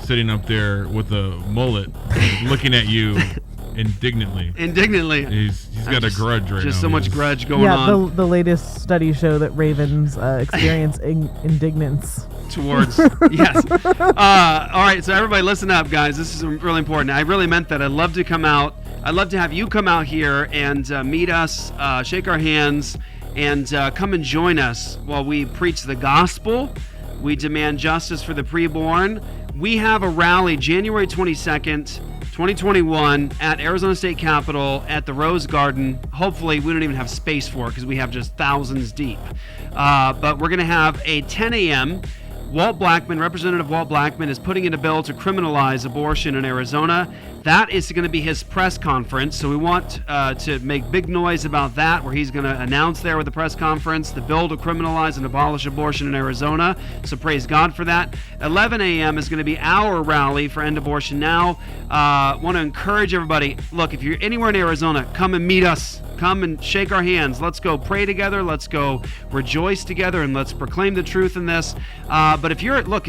sitting up there with a mullet looking at you indignantly. He's got a grudge right now. Just so much grudge going on. Yeah, the latest studies show that ravens experience indignance towards. Yes. All right, so everybody listen up, guys. This is really important. I really meant that. I'd love to come out. I'd love to have you come out here and meet us, shake our hands, and come and join us while we preach the gospel. We demand justice for the preborn. We have a rally January 22nd, 2021 at Arizona State Capitol at the Rose Garden. Hopefully, we don't even have space for it because we have just thousands deep. But we're going to have a 10 a.m. Walt Blackman, Representative Walt Blackman, is putting in a bill to criminalize abortion in Arizona. That is going to be his press conference, so we want to make big noise about that, where he's going to announce there with the press conference the bill to criminalize and abolish abortion in Arizona. So praise God for that. 11 a.m. is going to be our rally for End Abortion Now. Want to encourage everybody, look, if you're anywhere in Arizona, come and meet us. Come and shake our hands. Let's go pray together. Let's go rejoice together, and let's proclaim the truth in this. But if you're, I don't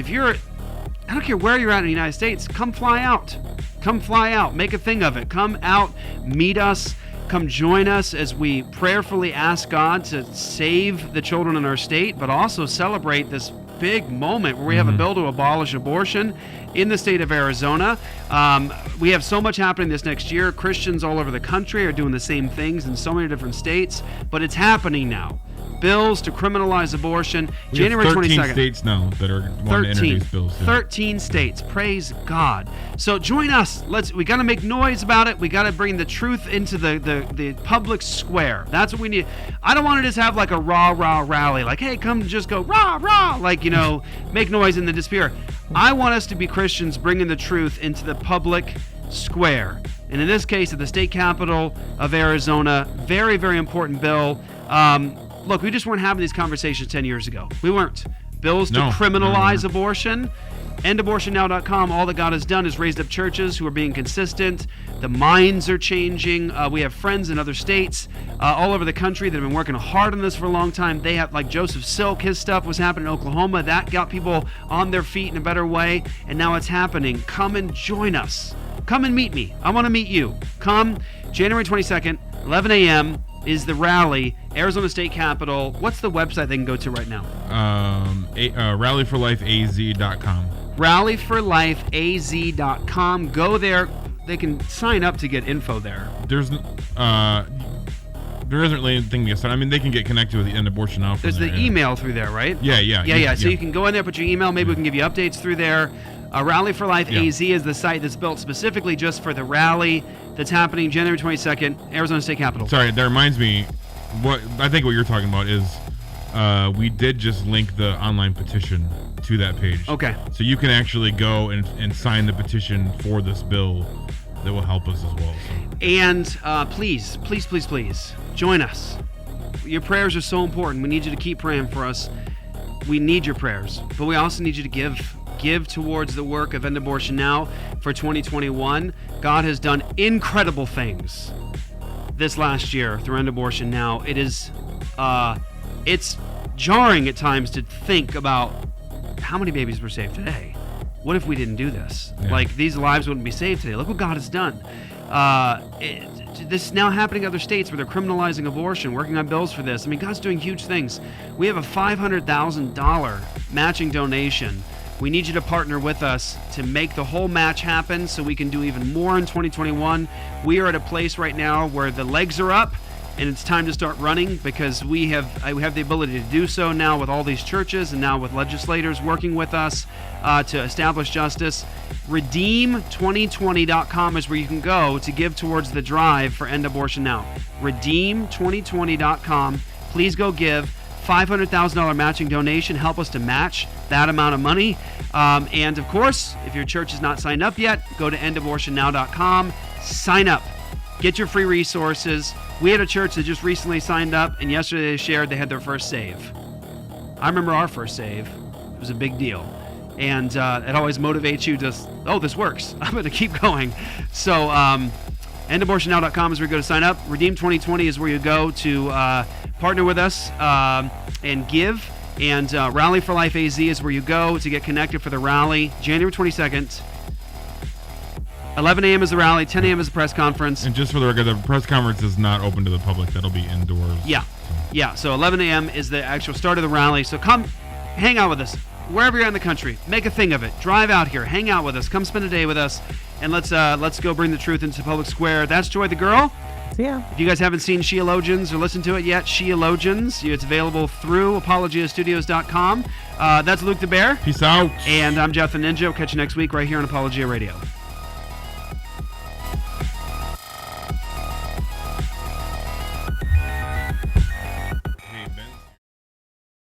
care where you're at in the United States, come fly out. Come fly out. Make a thing of it. Come out, meet us. Come join us as we prayerfully ask God to save the children in our state, but also celebrate this big moment where we have a bill to abolish abortion in the state of Arizona. We have so much happening this next year. Christians all over the country are doing the same things in so many different states, but it's happening now. Bills to criminalize abortion. We January have 13 22nd. states now that are wanting to introduce bills. Yeah. 13 states. Praise God. So join us. We got to make noise about it. We got to bring the truth into the public square. That's what we need. I don't want to just have like a rah rally. Like, hey, come just go rah. Like, make noise in the despair. I want us to be Christians bringing the truth into the public square. And in this case, at the state capitol of Arizona, very, very important bill. Look, we just weren't having these conversations 10 years ago. We weren't. Bills to criminalize abortion. EndAbortionNow.com, all that God has done is raised up churches who are being consistent. The minds are changing. We have friends in other states all over the country that have been working hard on this for a long time. They have, like Joseph Silk, his stuff was happening in Oklahoma. That got people on their feet in a better way, and now it's happening. Come and join us. Come and meet me. I want to meet you. Come January 22nd, 11 a.m. is the rally, Arizona State Capitol. What's the website they can go to right now? Rallyforlifeaz.com. Rallyforlifeaz.com. Go there. They can sign up to get info there. There isn't really anything to get started. I mean, they can get connected with the End Abortion Now. There's the email through there, right? Yeah. So you can go in there, put your email. Maybe we can give you updates through there. Rally for Life AZ is the site that's built specifically just for the rally that's happening January 22nd, Arizona State Capitol. Sorry, that reminds me. What you're talking about is we did just link the online petition to that page. Okay. So you can actually go and sign the petition for this bill that will help us as well. So. And please, join us. Your prayers are so important. We need you to keep praying for us. We need your prayers, but we also need you to give towards the work of End Abortion Now for 2021. God has done incredible things this last year through End Abortion Now. It is it's jarring at times to think about how many babies were saved today. What if we didn't do this? Yeah. Like, these lives wouldn't be saved today. Look what God has done. This is now happening in other states where they're criminalizing abortion, working on bills for this. I mean, God's doing huge things. We have a $500,000 matching donation. We need you to partner with us to make the whole match happen so we can do even more in 2021. We are at a place right now where the legs are up and it's time to start running, because we have the ability to do so now with all these churches and now with legislators working with us to establish justice. Redeem2020.com is where you can go to give towards the drive for End Abortion Now. Redeem2020.com. Please go give. $500,000 matching donation. Help us to match that amount of money. And of course, if your church is not signed up yet, go to endabortionnow.com. Sign up. Get your free resources. We had a church that just recently signed up, and yesterday they shared they had their first save. I remember our first save. It was a big deal. And it always motivates you to, this works. I'm going to keep going. So endabortionnow.com is where you go to sign up. Redeem 2020 is where you go to partner with us and give. And Rally for Life AZ is where you go to get connected for the rally. January 22nd. 11 a.m. is the rally, 10 a.m. is the press conference. And just for the record, the press conference is not open to the public. That'll be indoors. Yeah, so 11 a.m. is the actual start of the rally. So come hang out with us. Wherever you're in the country, make a thing of it. Drive out here, hang out with us, come spend a day with us, and let's go bring the truth into the public square. That's Joy the Girl. Yeah. If you guys haven't seen Sheologians or listened to it yet, Sheologians, it's available through apologiastudios.com. That's Luke the Bear. Peace out. And I'm Jeff the Ninja. We'll catch you next week right here on Apologia Radio.